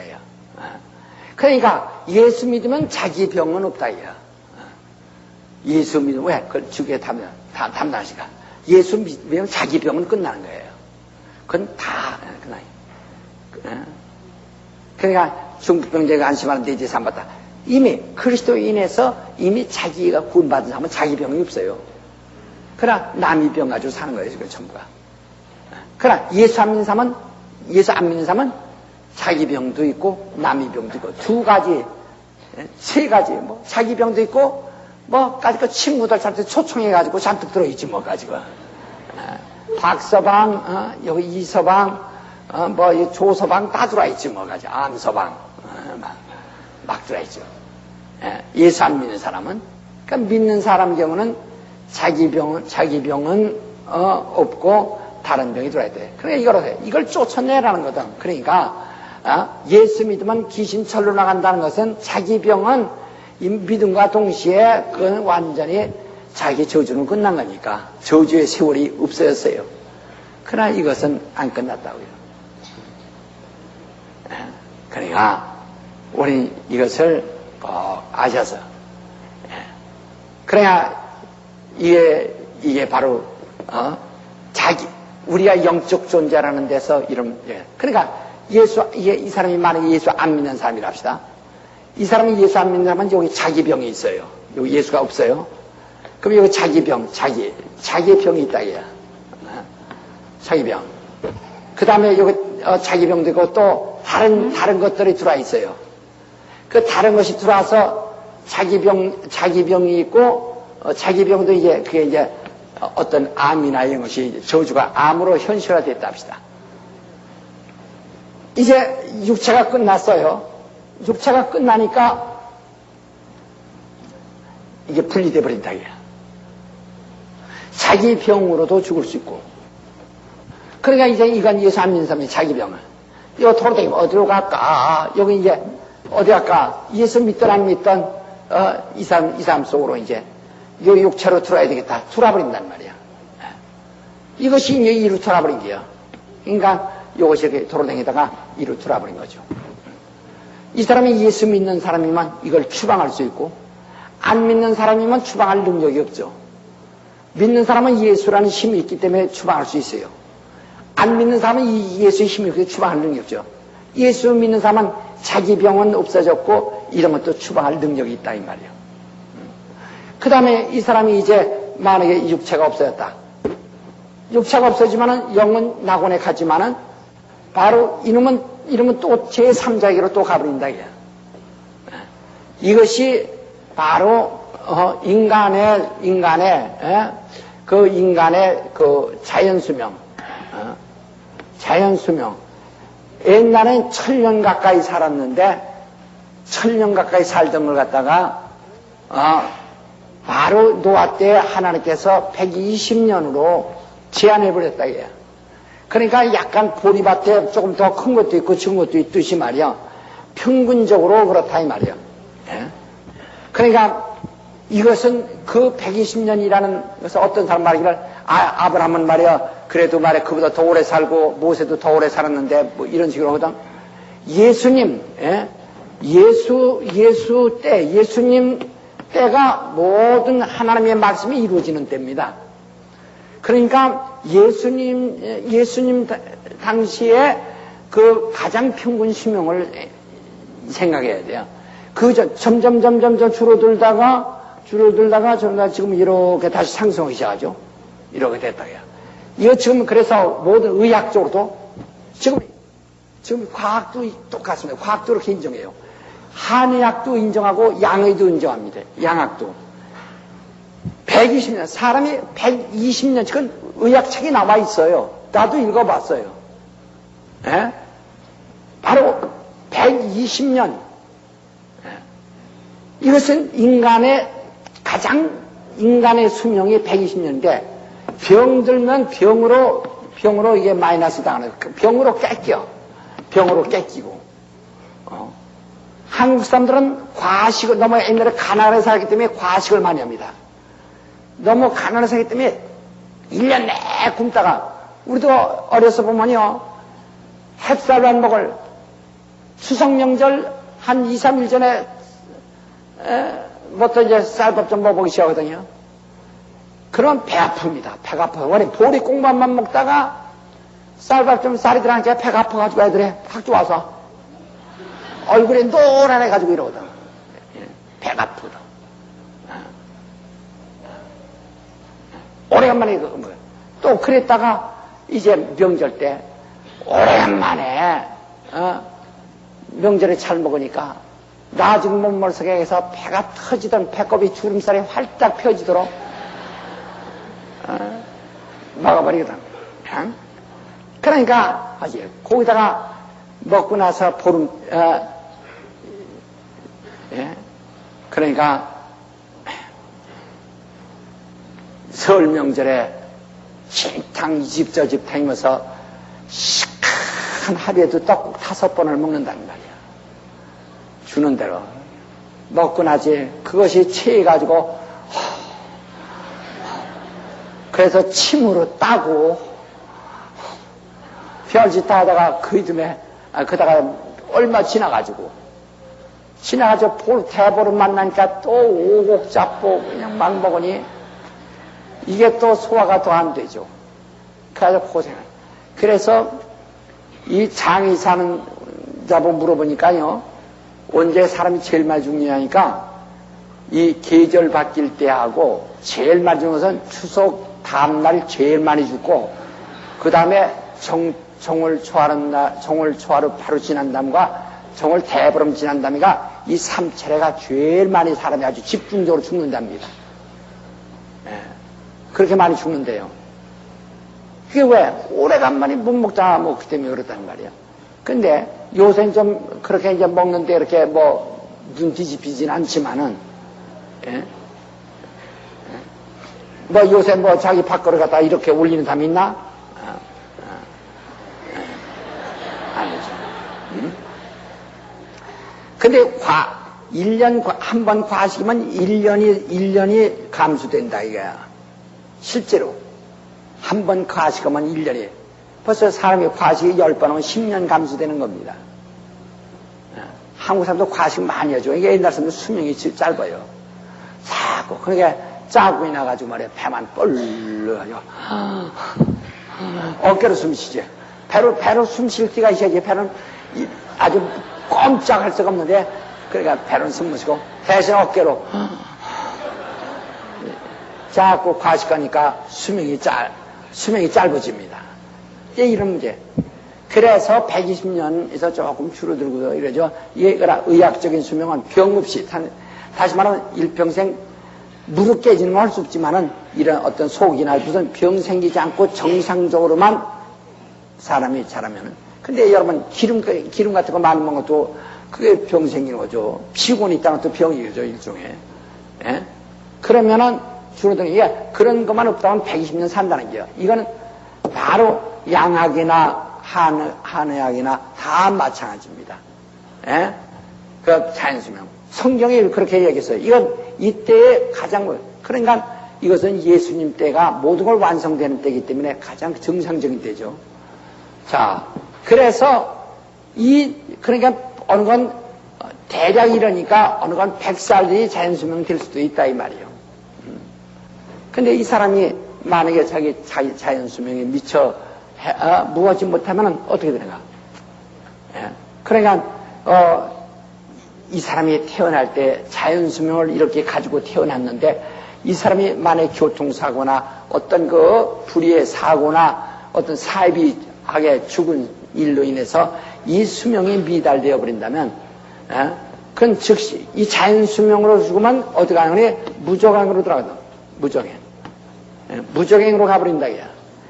그러니까 예수 믿으면 자기 병은 없다. 예수 믿으면 왜? 그걸 주기에 담당하시가. 예수 믿으면 자기 병은 끝나는 거예요. 그건 다 끝나요. 그러니까 중풍병자가 안심하는데 이제 삼봤다. 이미 그리스도인에서 이미 자기가 구원받은 사람은 자기 병이 없어요. 그러나 남의 병 가지고 사는 거예요. 지금 전부가. 그러나 예수 안 믿는 사람은 자기 병도 있고 남의 병도 있고 두 가지, 세 가지, 뭐 자기 병도 있고 뭐 가지고 친구들한테 초청해가지고 잔뜩 들어있지 뭐 가지고 박서방, 여기 이서방, 뭐 조서방 다 들어있지 뭐 가지고 암서방 막 들어있죠. 예수 안 믿는 사람은, 그러니까 믿는 사람 경우는 자기 병은 없고 다른 병이 들어야 돼. 그러니까 이걸 쫓아내라는 거든. 그러니까 예수 믿으면 귀신 절로 나간다는 것은 자기 병은 믿음과 동시에 그건 완전히 자기 저주는 끝난 거니까 저주의 세월이 없어졌어요. 그러나 이것은 안 끝났다고요. 그러니까 우리 이것을 꼭 아셔서 그래야 이게 바로 우리가 영적 존재라는 데서 이런 그러니까 이 사람이 만약에 예수 안 믿는 사람이라 합시다. 이 사람이 예수 안 믿는 사람은 여기 자기 병이 있어요. 여기 예수가 없어요. 그럼 여기 자기의 병이 있다 이야. 자기 병. 그 다음에 여기 자기 병도 있고 또 다른 것들이 들어와 있어요. 그 다른 것이 들어와서 자기 병이 있고 자기 병도 그게 이제 어떤 암이나 이런 것이 저주가 암으로 현실화됐다 합시다. 이제 육체가 끝났어요. 육체가 끝나니까 이게 분리돼 버린다 이게. 자기 병으로도 죽을 수 있고. 그러니까 이제 이건 예수 안 믿는 사람이 자기 병을. 이거 도로다니면 어디로 갈까? 여기 이제 어디 갈까? 예수 믿든 안 믿든 이 사람 속으로 이제 요 육체로 들어야 되겠다. 들어버린단 말이야. 이것이 이제 이로 들어버린 거야. 그러니까 이것이 이렇게 도로다니다가 이로 들어버린 거죠. 이 사람이 예수 믿는 사람이면 이걸 추방할 수 있고 안 믿는 사람이면 추방할 능력이 없죠. 믿는 사람은 예수라는 힘이 있기 때문에 추방할 수 있어요. 안 믿는 사람은 이 예수의 힘이 없기 때문에 추방할 능력이 없죠. 예수 믿는 사람은 자기 병은 없어졌고 이런 것도 추방할 능력이 있다 이 말이에요. 그 다음에 이 사람이 이제 만약에 육체가 없어졌다. 육체가 없어지면은 영은 낙원에 가지만은 바로 이놈은 또 제3자에게로 또 가버린다 이게. 이것이 바로 인간의 그 자연수명. 옛날엔 1000년 가까이 살았는데 1000년 가까이 살던 걸 갖다가 바로 노아 때 하나님께서 120년으로 제한해버렸다 이게. 그러니까 약간 보리밭에 조금 더 큰 것도 있고 적은 것도 있듯이 말이야. 평균적으로 그렇다 이 말이야. 그러니까 이것은 그 120년이라는 것은 어떤 사람 말이기를 아브라함은 말이야 그래도 말이야 그보다 더 오래 살고 모세도 더 오래 살았는데 뭐 이런 식으로 하거든. 예수님 때가 모든 하나님의 말씀이 이루어지는 때입니다. 그러니까 예수님 당시에 그 가장 평균 수명을 생각해야 돼요. 점점 줄어들다가 지금 이렇게 다시 상승하기 시작하죠. 이렇게 됐다고요. 이거 지금 그래서 모든 의학적으로도 지금 과학도 똑같습니다. 과학도 이렇게 인정해요. 한의학도 인정하고 양의도 인정합니다. 양학도. 120년, 사람이 120년, 지금 의학책이 나와 있어요. 나도 읽어봤어요. 예? 바로 120년. 이것은 인간의 수명이 120년인데, 병들면 병으로 이게 마이너스 당하는 거예요. 병으로 깎이고. 한국 사람들은 과식을, 너무 옛날에 가난하게 살기 때문에 과식을 많이 합니다. 너무 가난하게 살기 때문에 1년 내내 굶다가, 우리도 어려서 보면요, 햇살만 먹을 추석 명절 한 2, 3일 전에, 뭐또 이제 쌀밥 좀 먹어보기 시작하거든요. 그러면 배 아픕니다. 배가 아파요. 원래 보리국밥만 먹다가 쌀밥 좀 쌀이 들어가니까 배가 아파가지고 애들이 학교 와서 얼굴에 노란해가지고 이러거든. 배가 아프다. 오래간만에 또 그랬다가 이제 명절 때 오래간만에 명절에 잘 먹으니까 나중 몸머리속에서 배가 터지던 배꼽이 주름살이 활짝 펴지도록 막아버리거든. 그러니까 거기다가 먹고 나서 보름 그러니까 설 명절에 식당 이 집 저 집 다니면서 시큰 하루에도 떡국 5번을 먹는다는 말이야. 주는 대로 먹고 나지 그것이 체해가지고 그래서 침으로 따고 별짓다 하다가 그 이듬해 그다가 얼마 지나가지고 대보를 만나니까 또 오곡 잡고 그냥 막 먹으니 이게 또 소화가 더 안 되죠. 그래서 고생을. 그래서 이 장이 사는 자분 물어보니까요, 언제 사람이 제일 많이 죽느냐니까 이 계절 바뀔 때 하고 제일 많이 죽는 것은 추석 다음날 제일 많이 죽고 그 다음에 정월 초하루 바로 지난 다음과 정월 대보름 지난 다음이가 이 3차례가 제일 많이 사람이 아주 집중적으로 죽는답니다. 그렇게 많이 죽는데요. 그게 왜? 오래간만에 못 먹다 먹기 때문에 그렇단 말이야. 근데 요새는 좀 그렇게 이제 먹는데 이렇게 눈 뒤집히진 않지만은, 요새 자기 밥그릇 갖다 이렇게 올리는 사람 있나? 아니죠. 근데 1년, 한 번 과식이면 1년이 감수된다, 이거야. 실제로. 한 번 과식하면 1년이. 벌써 사람이 과식이 10번 하면 10년 감수되는 겁니다. 한국 사람도 과식 많이 하죠. 이게 옛날 사람들 수명이 짧아요. 자꾸, 그러니까 짜고이 나가지고 말이야. 배만 뻘르가지고. 어깨로 숨 쉬지. 배로 숨 쉴 때가 있어야지. 배는 아주 꼼짝할 수가 없는데, 그러니까 배는 숨 못 쉬고, 대신 어깨로. 자꾸 과식하니까 수명이 짧아집니다. 이제 이런 문제. 그래서 120년에서 조금 줄어들고 이러죠. 이게 의학적인 수명은 병 없이, 다시 말하면 일평생 무릎 깨지는 건 할 수 없지만은 이런 어떤 속이나 무슨 병 생기지 않고 정상적으로만 사람이 자라면은. 근데 여러분, 기름 같은 거 많이 먹는 것도 그게 병 생기는 거죠. 피곤이 있다는 것도 병이죠, 일종의. 예? 그러면은 줄어드는 게 그런 것만 없다면 120년 산다는 거예요. 이거는 바로 양학이나 한의학이나 다 마찬가지입니다. 예? 그 자연수명. 성경이 그렇게 얘기했어요. 이건 이때의 가장, 그러니까 이것은 예수님 때가 모든 걸 완성되는 때이기 때문에 가장 정상적인 때죠. 자, 그래서 그러니까 어느 건 대략 이러니까 어느 건 100살이 자연수명 될 수도 있다 이 말이에요. 근데 이 사람이 만약에 자기 자연수명에 미처 무엇이 못하면 어떻게 되는가? 예. 그러니까 이 사람이 태어날 때 자연수명을 이렇게 가지고 태어났는데 이 사람이 만약에 교통사고나 어떤 그 불의의 사고나 어떤 사이비하게 죽은 일로 인해서 이 수명이 미달되어 버린다면 그건 즉시 이 자연 수명으로 죽으면 어디 가느니 무적행으로 들어가다. 무적행. 무적행으로 가버린다 이야.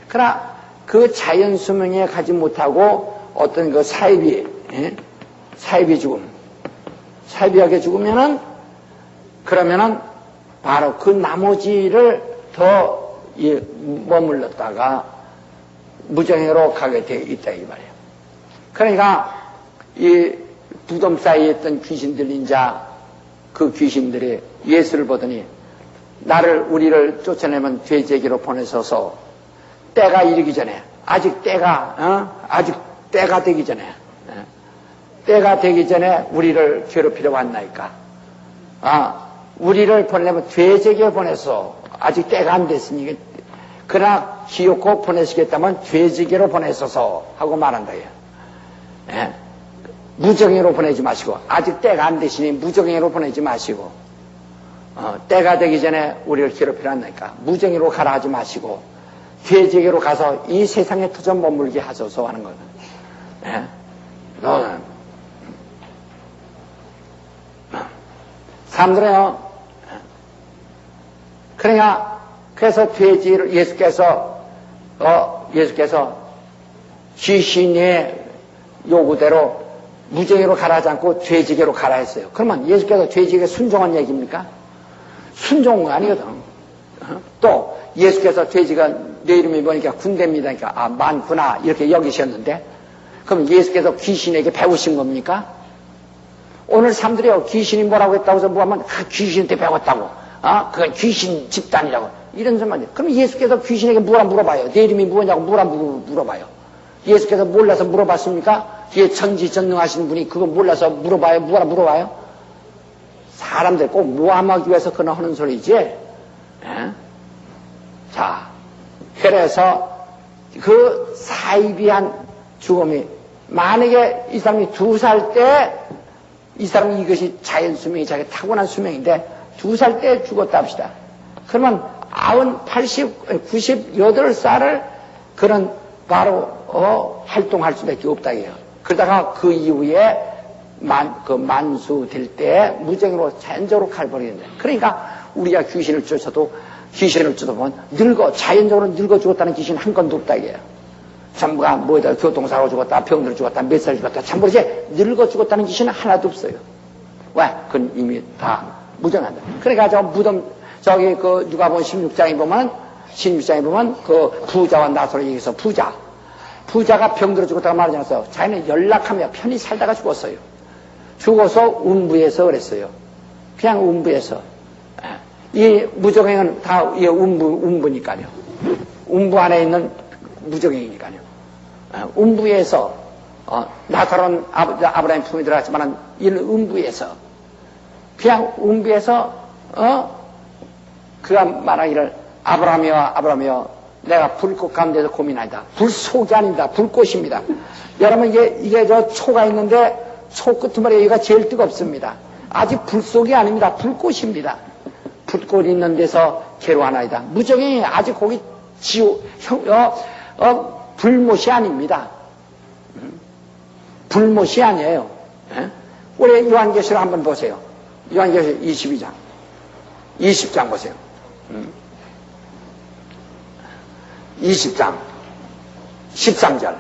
그러나 그 자연 수명에 가지 못하고 어떤 그 사이비 죽음, 사이비하게 죽으면은 그러면은 바로 그 나머지를 더 머물렀다가 무정행으로 가게 돼 있다 이 말이에요. 그러니까 이 부덤 사이에 있던 귀신 들린 자 그 귀신들이 예수를 보더니 우리를 쫓아내면 죄제기로 보내셔서 때가 이르기 전에 아직 때가 되기 전에 때가 되기 전에 우리를 괴롭히러 왔나이까. 우리를 보내면 죄제기에 보내서 아직 때가 안 됐으니 그러나 기어코 보내시겠다면 죄제기로 보내소서 하고 말한다. 예. 무정행으로 보내지 마시고 아직 때가 안 되시니 무정행으로 보내지 마시고 때가 되기 전에 우리를 괴롭히려 한다니까 무정행으로 가라 하지 마시고 죄제기로 가서 이 세상에 터져 머물게 하소서 하는 거는. 예. 너는 사람들은요. 그러니까 그래서 죄지를 예수께서 귀신의 요구대로 무정행으로 가라 하지 않고 죄지게로 가라 했어요. 그러면 예수께서 죄지게 순종한 얘기입니까? 순종한 거 아니거든. 또 예수께서 죄지가 내 이름이 뭐니까 군대입니다. 그러니까 많구나 이렇게 여기셨는데 그럼 예수께서 귀신에게 배우신 겁니까? 오늘 사람들이요 귀신이 뭐라고 했다고 해서 뭐하면 귀신한테 배웠다고 그건 귀신 집단이라고 이런 소리 말이에요. 그럼 예수께서 귀신에게 뭐라 물어봐요? 내 이름이 뭐냐고 뭐라 물어봐요? 예수께서 몰라서 물어봤습니까? 뒤에 전지전능하신 분이 그거 몰라서 물어봐요? 뭐라 물어봐요? 사람들 꼭 모함하기 위해서 그런 하는 소리지. 에? 자, 그래서 그 사이비한 죽음이 만약에 이 사람이 2살 때 이 사람이 이것이 자연 수명이 자기 타고난 수명인데 2살 때 죽었다 합시다. 그러면 98살을 그런 바로 활동할 수밖에 없다 이에요. 그러다가 그 이후에 만수 될 때 무정으로 자연적으로 갈버리는데 그러니까 우리가 귀신을 쫓아보면 자연적으로 늙어 죽었다는 귀신 한 건도 없다 이게요. 전부가 뭐에다 교통사고 죽었다, 병들어 죽었다, 몇 살 죽었다, 참고로 이제 늙어 죽었다는 귀신은 하나도 없어요. 왜? 그건 이미 다 무정한다. 그러니까 누가복음 16장에 보면 그 부자와 나사로 얘기해서 부자가 병들어 죽었다고 말하지 않았어요. 자기는 연락하며 편히 살다가 죽었어요. 죽어서 운부에서 그랬어요. 그냥 운부에서. 이 무정행은 다 운부니까요. 운부 안에 있는 무정행이니까요. 운부에서 나사로는 아브라함 품에 들어갔지만 이는 운부에서 그냥 운부에서 그가 말하기를 아브라함이여 내가 불꽃 가운데서 고민하다. 불속이 아닙니다. 불꽃입니다. 여러분 이게 저 초가 있는데 초 끝머리에 여기가 제일 뜨겁습니다. 아직 불속이 아닙니다. 불꽃입니다. 불꽃 있는 데서 괴로워하나이다. 무정행이 아직 거기 불못이 아닙니다. 불못이 아니에요. 우리 요한계시록 한번 보세요. 요한계시록 22장 20장 보세요. 20장 13절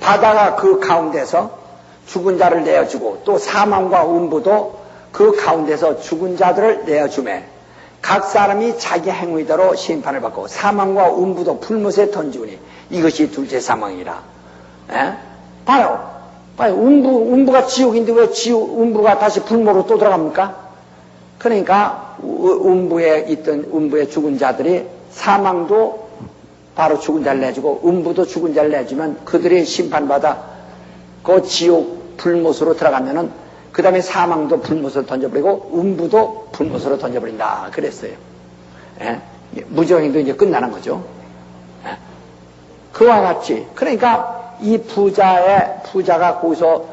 바다가 그 가운데서 죽은 자를 내어주고 또 사망과 음부도 그 가운데서 죽은 자들을 내어주매 각 사람이 자기 행위대로 심판을 받고 사망과 음부도 불못에 던지우니 이것이 둘째 사망이라. 봐요. 음부가 지옥인데 왜 음부가 다시 불모로 또 들어갑니까? 그러니까 음부에 죽은 자들이 사망도 바로 죽은 자를 내주고 음부도 죽은 자를 내주면 그들이 심판받아 그 지옥 불못으로 들어가면은 그 다음에 사망도 불못으로 던져버리고 음부도 불못으로 던져버린다 그랬어요. 무정행도 이제 끝나는 거죠. 그와 같이 그러니까 이 부자가 거기서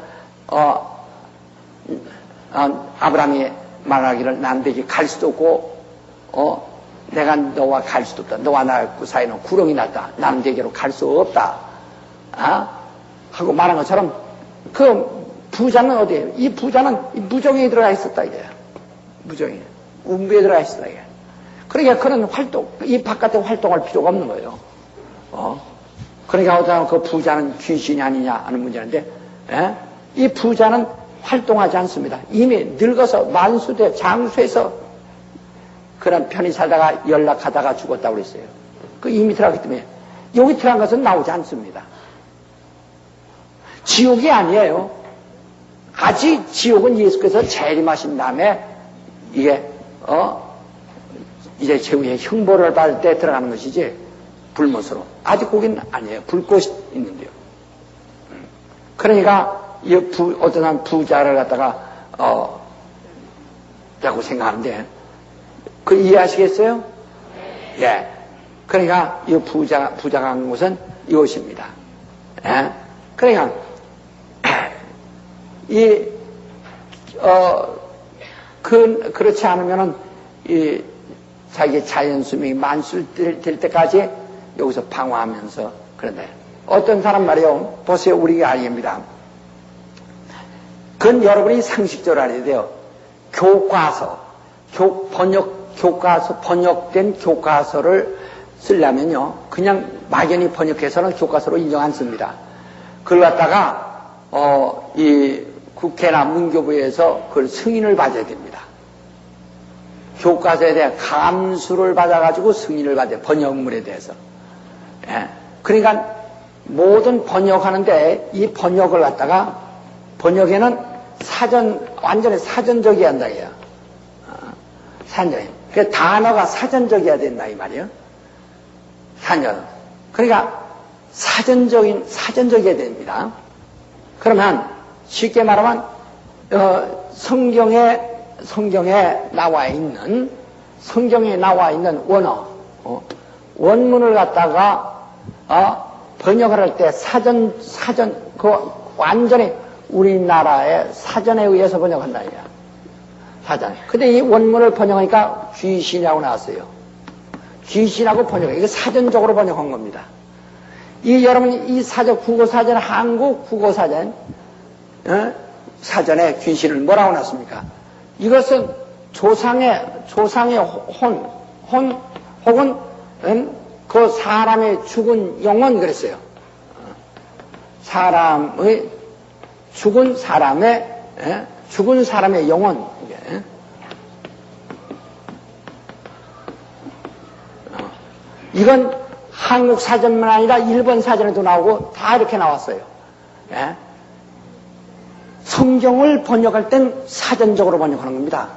아브라함이 말하기를 남에게 갈 수도 없고 내가 너와 갈 수도 없다. 너와 나 사이는 구렁이 났다. 남에게로 갈 수 없다. 하고 말한 것처럼 그 부자는 어디에요? 이 부자는 무정에 들어가 있었다, 이거야. 무정에. 운부에 들어가 있었다, 이거야. 그러니까 그런 활동, 이 바깥에 활동할 필요가 없는 거예요. 그러니까 어쩌면 그 부자는 귀신이 아니냐 하는 문제인데, 이 부자는 활동하지 않습니다. 이미 늙어서 만수대 장수에서 그런 편히 살다가 연락하다가 죽었다고 그랬어요. 그 이미 들어가기 때문에 여기 들어간 것은 나오지 않습니다. 지옥이 아니에요. 아직 지옥은 예수께서 재림하신 다음에 이게 이제 최후의 형벌을 받을 때 들어가는 것이지 불못으로. 아직 거긴 아니에요. 불꽃이 있는데요. 그러니까 어떤 사람 부자를 갖다가 라고 생각하는데 그 이해하시겠어요? 예. 그러니까 이 부자가 한 것은 이것입니다. 예. 그러니까 그렇지 않으면은 자기 자연 수명이 만수될 때까지 여기서 방황하면서 그런다. 어떤 사람 말이요. 보세요. 우리가 알겠습니다. 그건 여러분이 상식적으로 알아야 돼요. 교과서, 번역된 교과서를 쓰려면요. 그냥 막연히 번역해서는 교과서로 인정 안 씁니다. 그걸 갖다가, 이 국회나 문교부에서 그걸 승인을 받아야 됩니다. 교과서에 대한 감수를 받아가지고 승인을 받아요. 번역물에 대해서. 예. 그러니까 모든 번역하는데 이 번역을 갖다가 번역에는 완전히 사전적이어야 한다, 이거야. 사전적이야. 그 단어가 사전적이어야 된다, 이 말이에요. 그러니까 사전적이어야 됩니다. 그러면 쉽게 말하면, 성경에 나와 있는 원어, 원문을 갖다가, 번역을 할 때 완전히 우리나라의 사전에 의해서 번역한다, 이거야. 사전. 근데 이 원문을 번역하니까 귀신이라고 나왔어요. 귀신하고 번역해. 이거 사전적으로 번역한 겁니다. 여러분이 이 국어사전, 한국 국어사전, 사전에 귀신을 뭐라고 놨습니까? 이것은 조상의 혹은, 그 사람의 죽은 영혼 그랬어요. 죽은 사람의 영혼. 이건 한국 사전만 아니라 일본 사전에도 나오고 다 이렇게 나왔어요. 성경을 번역할 땐 사전적으로 번역하는 겁니다.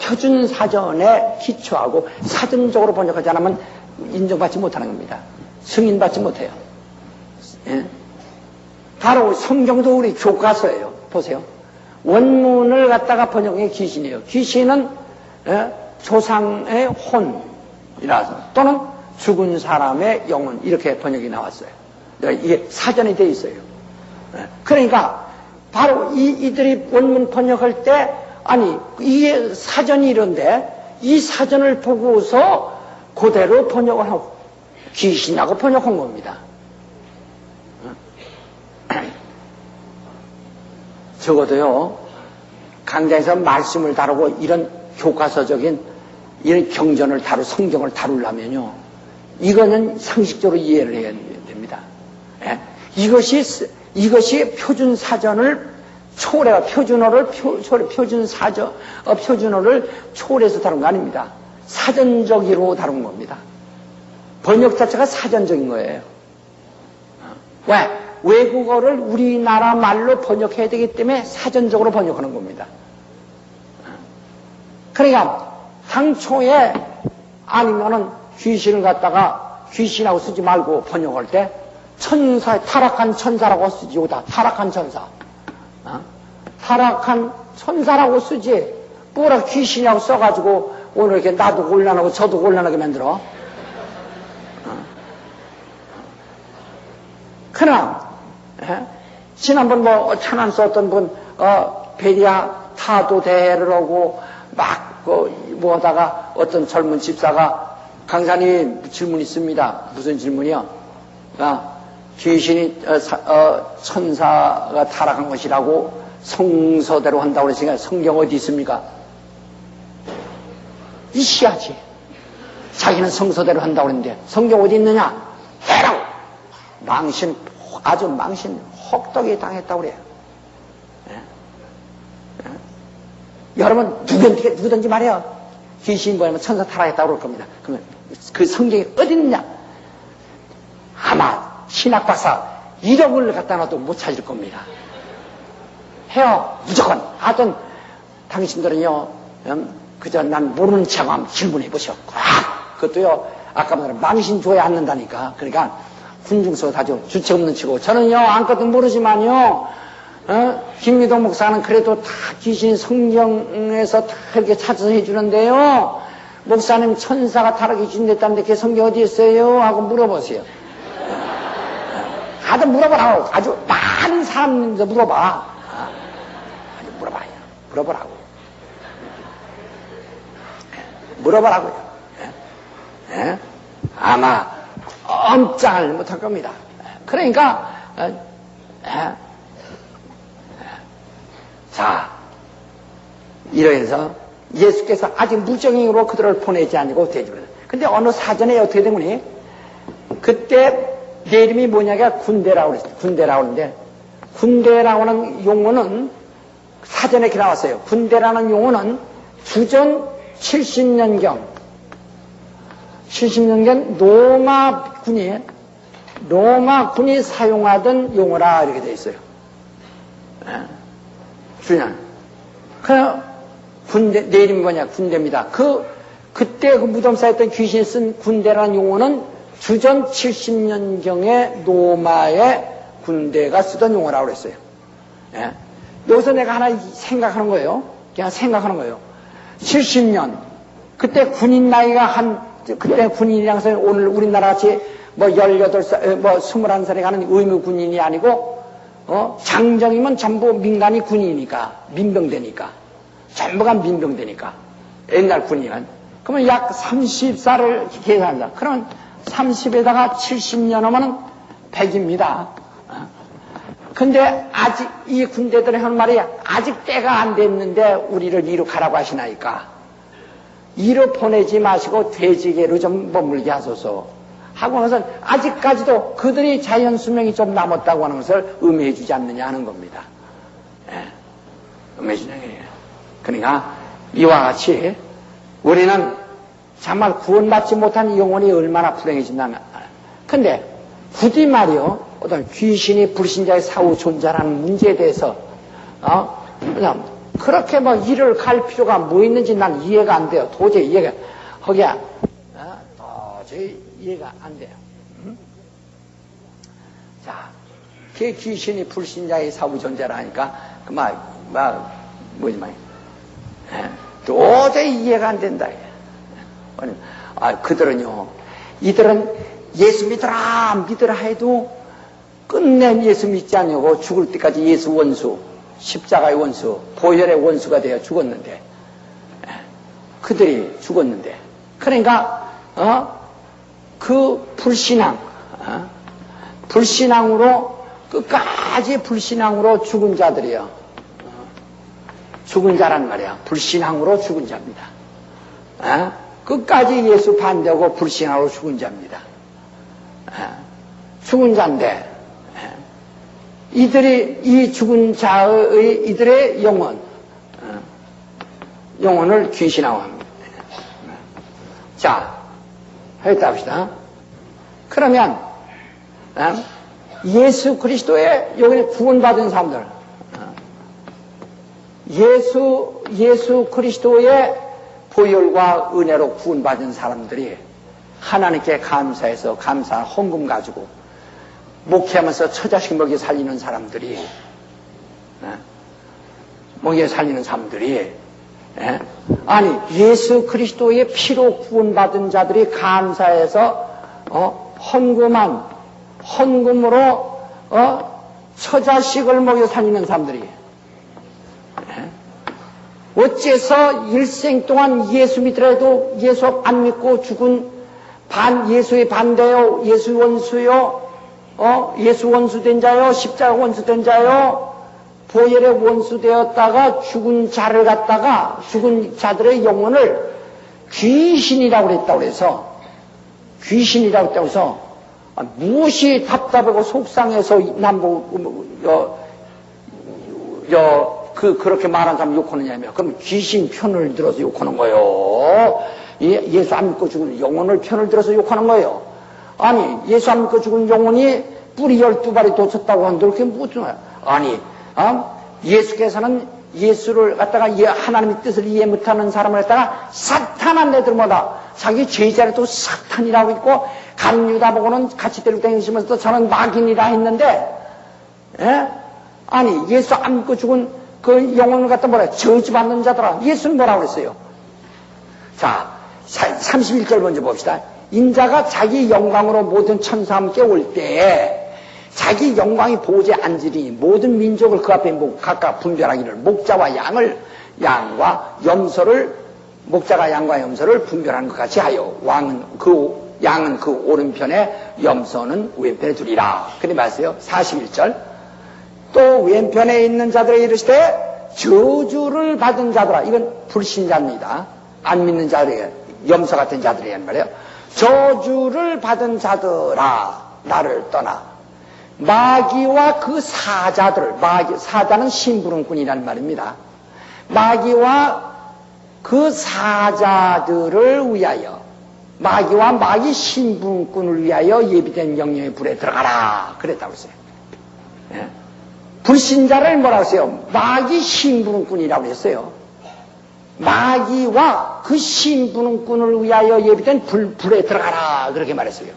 표준 사전에 기초하고 사전적으로 번역하지 않으면 인정받지 못하는 겁니다. 승인받지 못해요. 바로 성경도 우리 교과서예요. 보세요. 원문을 갖다가 번역한 게 귀신이에요. 귀신은 조상의 혼이라서 또는 죽은 사람의 영혼 이렇게 번역이 나왔어요. 이게 사전이 돼 있어요. 그러니까 바로 이들이 원문 번역할 때 이게 사전이 이런데 이 사전을 보고서 그대로 번역을 하고 귀신하고 번역한 겁니다. 적어도요, 강좌에서 말씀을 다루고 이런 교과서적인 이런 경전을 성경을 다루려면요, 이거는 상식적으로 이해를 해야 됩니다. 이것이 표준 사전을 표준어를 초월해서 다룬 거 아닙니다. 사전적으로 다룬 겁니다. 번역 자체가 사전적인 거예요. 왜? 외국어를 우리나라 말로 번역해야 되기 때문에 사전적으로 번역하는 겁니다. 그러니까 당초에 아니면은 귀신을 갖다가 귀신하고 쓰지 말고 번역할 때 타락한 천사라고 쓰지. 여기다 타락한 천사. 타락한 천사라고 쓰지. 뭐라 귀신이라고 써가지고 오늘 이렇게 나도 곤란하고 저도 곤란하게 만들어. 그러나 지난번 천안 썼던 분 베리아 타도 대회를 하고 막 하다가 어떤 젊은 집사가 강사님 질문 있습니다. 무슨 질문이요? 귀신이 천사가 타락한 것이라고 성서대로 한다고 그랬으니까 성경 어디 있습니까? 이시하지. 자기는 성서대로 한다고 그랬는데 성경 어디 있느냐? 해라고. 아주 망신 혹독히 당했다고 그래요. 예? 예? 여러분 누구든지 말이야. 귀신이 뭐냐면 천사 타락했다고 그럴 겁니다. 그러면 그 성경이 어디 있느냐? 아마 신학박사 1억을 갖다 놔도 못 찾을 겁니다. 해요. 무조건. 하여튼 당신들은요 그저 난 모르는 척 한번 질문해 보셔. 그것도요 아까 말한 망신 줘야 않는다니까. 그러니까 군중서 다죠. 주체 없는 치고 저는요 아무것도 모르지만요 김미도 목사는 그래도 다 귀신 성경에서 다 이렇게 찾아서 해주는데요 목사님 천사가 타락이 진됐다는데 그게 성경 어디 있어요? 하고 물어보세요. 아주 물어보라고. 아주 많은 사람들 물어봐. 아주 물어봐요. 물어보라고. 물어보라고요. 예? 아마 엄짱을 못할 겁니다. 그러니까 자 이러해서 예수께서 아직 무정인으로 그들을 보내지 아니고 대주거든. 근데 어느 사전에 어떻게 된 거니? 그때 내 이름이 뭐냐가 군대라고 그랬어요. 군대라고 하는데 군대라고 하는 용어는 사전에 이렇게 나왔어요. 군대라는 용어는 주전 70년경 로마군이 사용하던 용어라 이렇게 되어 있어요. 주년. 군대, 내 이름이 뭐냐? 군대입니다. 그때 그 무덤사에 있던 귀신이 쓴 군대라는 용어는 주전 70년경에 로마의 군대가 쓰던 용어라고 그랬어요. 예? 여기서 내가 하나 생각하는 거예요. 그냥 생각하는 거예요. 70년. 그때 군인 나이가 그때 군인이랑 해서 오늘 우리나라 같이 뭐 18살, 뭐 21살에 가는 의무 군인이 아니고, 장정이면 전부 민간이 군인이니까, 민병대니까. 전부가 민병대니까. 옛날 군인은. 그러면 약 30살을 계산한다. 그러면 30에다가 70년 하면은 100입니다. 근데 아직 이 군대들이 하는 말이 아직 때가 안 됐는데 우리를 이로 가라고 하시나이까. 이로 보내지 마시고 돼지계로 좀 머물게 하소서. 하고 나서 아직까지도 그들이 자연 수명이 좀 남았다고 하는 것을 의미해 주지 않느냐 하는 겁니다. 의미해 주는 거예요. 그러니까 이와 같이 우리는 정말 구원받지 못한 영혼이 얼마나 불행해진다면. 근데 부디 말이요, 어떤 귀신이 불신자의 사후 존재라는 문제에 대해서, 그냥 그렇게 뭐 일을 갈 필요가 뭐 있는지 난 이해가 안 돼요. 도저히 이해가, 거기야, 도저히 이해가 안 돼요. 자, 그 귀신이 불신자의 사후 존재라니까, 도저히 이해가 안 된다. 그들은요, 이들은 예수 믿어라 해도 끝내 예수 믿지 않냐고 죽을 때까지 예수 원수, 십자가의 원수, 보혈의 원수가 되어 죽었는데, 그들이 죽었는데, 그러니까, 그 불신앙으로, 끝까지 불신앙으로 죽은 자들이요. 죽은 자란 말이야. 불신앙으로 죽은 자입니다. 끝까지 예수 반대하고 불신앙으로 죽은 자입니다. 죽은 자인데, 이 죽은 자의, 이들의 영혼을 귀신이라고 합니다. 자, 했다 합시다. 그러면, 예수 그리스도의 여기에 구원받은 사람들, 예수 그리스도의 보혈과 은혜로 구원받은 사람들이 하나님께 감사해서 감사한 헌금 가지고 목회하면서 처자식 먹여 살리는 사람들이 아니 예수 그리스도의 피로 구원받은 자들이 감사해서 헌금으로 처자식을 먹여 살리는 사람들이 어째서 일생 동안 예수 믿더라도 예수 안 믿고 죽은 예수의 반대요, 예수 원수요, 예수 원수된 자요, 십자가 원수된 자요, 보혈의 원수되었다가 죽은 자를 갖다가, 죽은 자들의 영혼을 귀신이라고 그랬다고 그래서, 귀신이라고 했다고 해서, 무엇이 답답하고 속상해서 그렇게 말한 사람 욕하느냐며. 그럼 귀신 편을 들어서 욕하는 거예요. 예수 안 믿고 죽은 영혼을 편을 들어서 욕하는 거예요. 아니, 예수 안 믿고 죽은 영혼이 뿌리 12발이 돋쳤다고 하는데 그게 무슨 거야? 아니, 예수께서는 예수를 갖다가 하나님의 뜻을 이해 못하는 사람을 갖다가 사탄한 애들마다 자기 제자를 또 사탄이라고 있고 가룟 유다 보고는 같이 데리고 다니시면서 저는 마귀니라 했는데, 예? 아니, 예수 안 믿고 죽은 그 영혼을 갖다 뭐라 저주받는 자더라. 예수는 뭐라고 그랬어요? 자, 31절 먼저 봅시다. 인자가 자기 영광으로 모든 천사와 함께 올 때에 자기 영광이 보호제 앉으리니 모든 민족을 그 앞에 각각 분별하기를 목자와 양과 염소를 목자가 양과 염소를 분별하는 것 같이 하여 양은 그 오른편에 염소는 왼편에 두리라. 그래 말했어요. 41절. 또 왼편에 있는 자들에게 이르시되 저주를 받은 자들아. 이건 불신자입니다. 안 믿는 자들에게, 염소 같은 자들에게 말이에요. 저주를 받은 자들아, 나를 떠나 마귀와 그 사자들을, 사자는 심부름꾼이라는 말입니다. 마귀와 그 사자들을 위하여, 마귀와 마귀 심부름꾼을 위하여 예비된 영영의 불에 들어가라. 그랬다고 했어요. 예? 불신자를 뭐라고 했어요? 마귀 심부름꾼이라고 했어요. 마귀와 그 심부름꾼을 위하여 예비된 불에 들어가라. 그렇게 말했어요.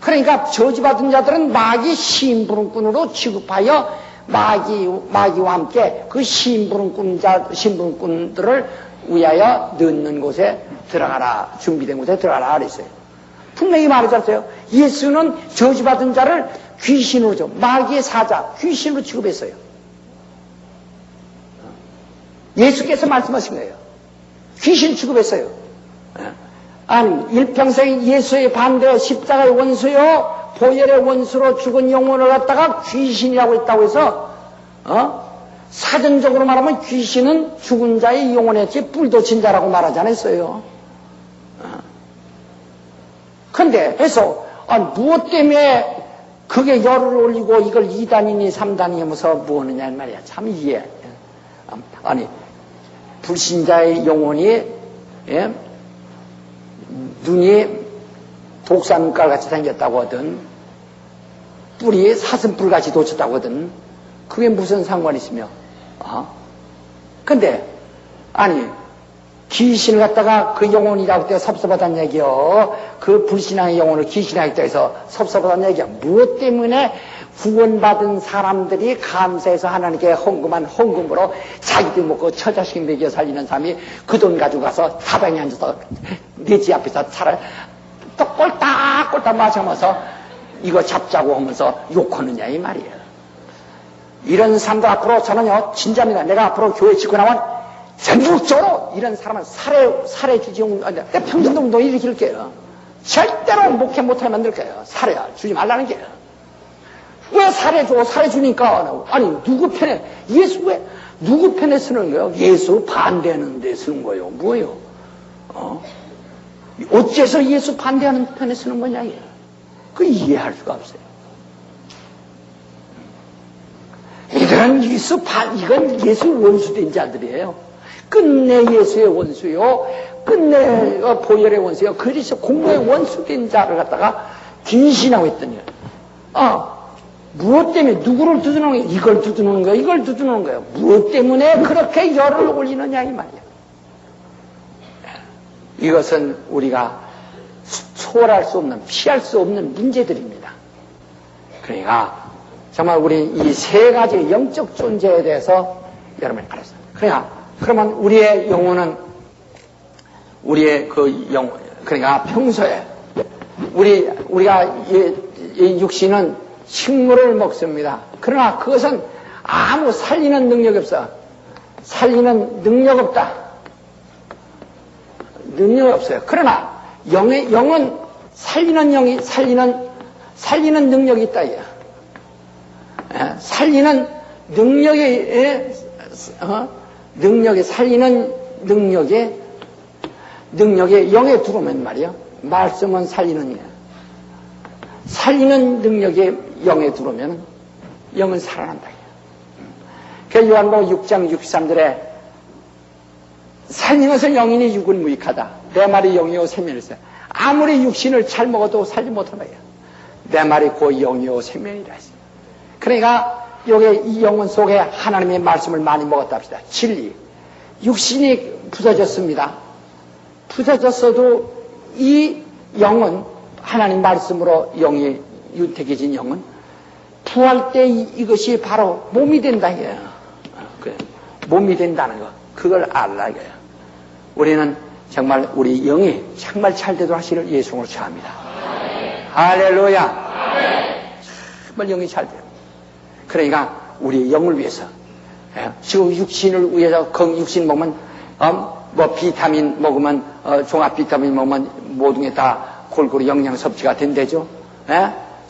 그러니까 저주받은 자들은 마귀 심부름꾼으로 취급하여 마귀와 함께 그 심부름꾼들을 위하여 넣는 곳에 들어가라. 준비된 곳에 들어가라. 그랬어요. 분명히 말해줬어요. 예수는 저주받은 자를 귀신으로 줘. 마귀의 사자, 귀신으로 취급했어요. 예수께서 말씀하신 거예요. 귀신 취급했어요. 아니, 일평생 예수의 반대, 십자가의 원수요, 보혈의 원수로 죽은 영혼을 갖다가 귀신이라고 했다고 해서, 사전적으로 말하면 귀신은 죽은 자의 영혼에 뿔돋친 자라고 말하지 않았어요. 근데 해서, 무엇 때문에 그게 열을 올리고 이걸 2단이니 3단이니 하면서 뭐 하느냐 말이야. 참 이해. 아니, 불신자의 영혼이, 예? 눈이 독산깔 같이 생겼다고 하든, 뿔이 사슴뿔 같이 돋쳤다고 하든, 그게 무슨 상관이 있으며, 근데, 아니, 귀신을 갖다가 그 영혼이라고 해서 섭섭하다는 얘기요. 그 불신앙의 영혼을 귀신이라고 해서 섭섭하다는 얘기야. 무엇 때문에 구원받은 사람들이 감사해서 하나님께 헌금한 헌금으로 자기들 먹고 처자식 먹여 살리는 사람이 그 돈 가지고 가서 사방에 앉아서 내 집 앞에서 차를 또 꼴딱꼴딱 마셔면서 이거 잡자고 하면서 욕하느냐 이 말이에요. 이런 사람들 앞으로 저는요 진짜입니다. 내가 앞으로 교회 짓고 나면 전국적으로 이런 사람은 살해 주지 내 평신도 운동 일으킬 게요. 절대로 목회 못하게 만들 거예요. 살해 주지 말라는 게요. 왜 살해줘? 살해주니까. 아니, 누구 편에, 예수 왜, 누구 편에 쓰는 거예요? 예수 반대하는 데 쓰는 거예요. 뭐예요? 어째서 예수 반대하는 편에 쓰는 거냐, 이게. 그 이해할 수가 없어요. 이들은 이건 예수 원수된 자들이에요. 끝내 예수의 원수요. 끝내 보혈의 원수요. 그래서 공로의 원수된 자를 갖다가 귀신하고 했더니, 무엇 때문에 누구를 두드리는 거예요? 이걸 두드리는 거예요? 이걸 두드리는 거예요? 무엇 때문에 그렇게 열을 올리느냐 이 말이야. 이것은 우리가 초월할 수 없는, 피할 수 없는 문제들입니다. 그러니까 정말 우리 이 세 가지 영적 존재에 대해서 여러분이 알았어요. 그러면 우리의 영혼은 우리의 그러니까 평소에 우리가 이 육신은 식물을 먹습니다. 그러나 그것은 아무 살리는 능력이 없어. 살리는 능력 없다. 능력이 없어요. 그러나 영은 살리는 능력이 있다. 살리는 능력에, 살리는 능력에 영에 들어오면 말이요. 말씀은 살리는 능력에 영에 들어오면 영은 살아난다. 그 요한복음 6장 63절에 살리는 것은 영이니 육은 무익하다. 내 말이 영이요 생명이세. 아무리 육신을 잘 먹어도 살지 못하는 거예요. 내 말이 곧 영이요 생명이라 했어요. 그러니까 요게 이 영혼 속에 하나님의 말씀을 많이 먹었다 합시다. 진리. 육신이 부서졌습니다. 부서졌어도 이 영은 하나님 말씀으로 영이 윤택해진 영은 부활 때 이것이 바로 몸이 된다 이거예요. 몸이 된다는 거. 그걸 알라 이거예요. 우리는 정말 우리 영이 정말 잘 되도록 하시를 예수님으로 축원합니다. 할렐루야. 정말 영이 잘 돼요. 그러니까 우리 영을 위해서 지금 육신을 위해서 육신 먹으면 뭐 비타민 먹으면 종합 비타민 먹으면 모든 게 다 골고루 영양 섭취가 된대죠.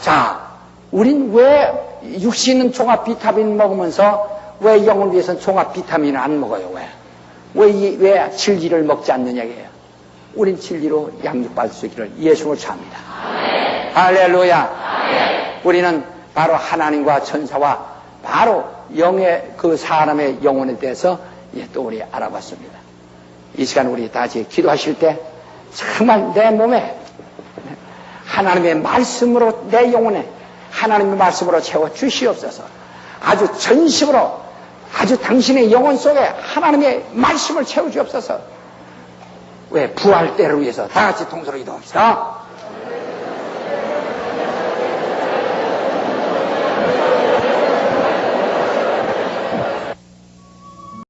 자, 우린 왜 육신은 종합 비타민 먹으면서 왜 영을 위해서는 종합 비타민을 안 먹어요? 왜 진리를 먹지 않느냐 이게요. 우린 진리로 양육받을 수 있기를 예수를 축원합니다. 할렐루야. 우리는 바로 하나님과 천사와 바로 영의 그 사람의 영혼에 대해서 또 우리 알아봤습니다. 이 시간 우리 다 같이 기도하실 때 정말 내 몸에 하나님의 말씀으로 내 영혼에 하나님의 말씀으로 채워 주시옵소서. 아주 전심으로 아주 당신의 영혼 속에 하나님의 말씀을 채워 주옵소서. 왜 부활 때를 위해서 다 같이 동서로 기도합시다.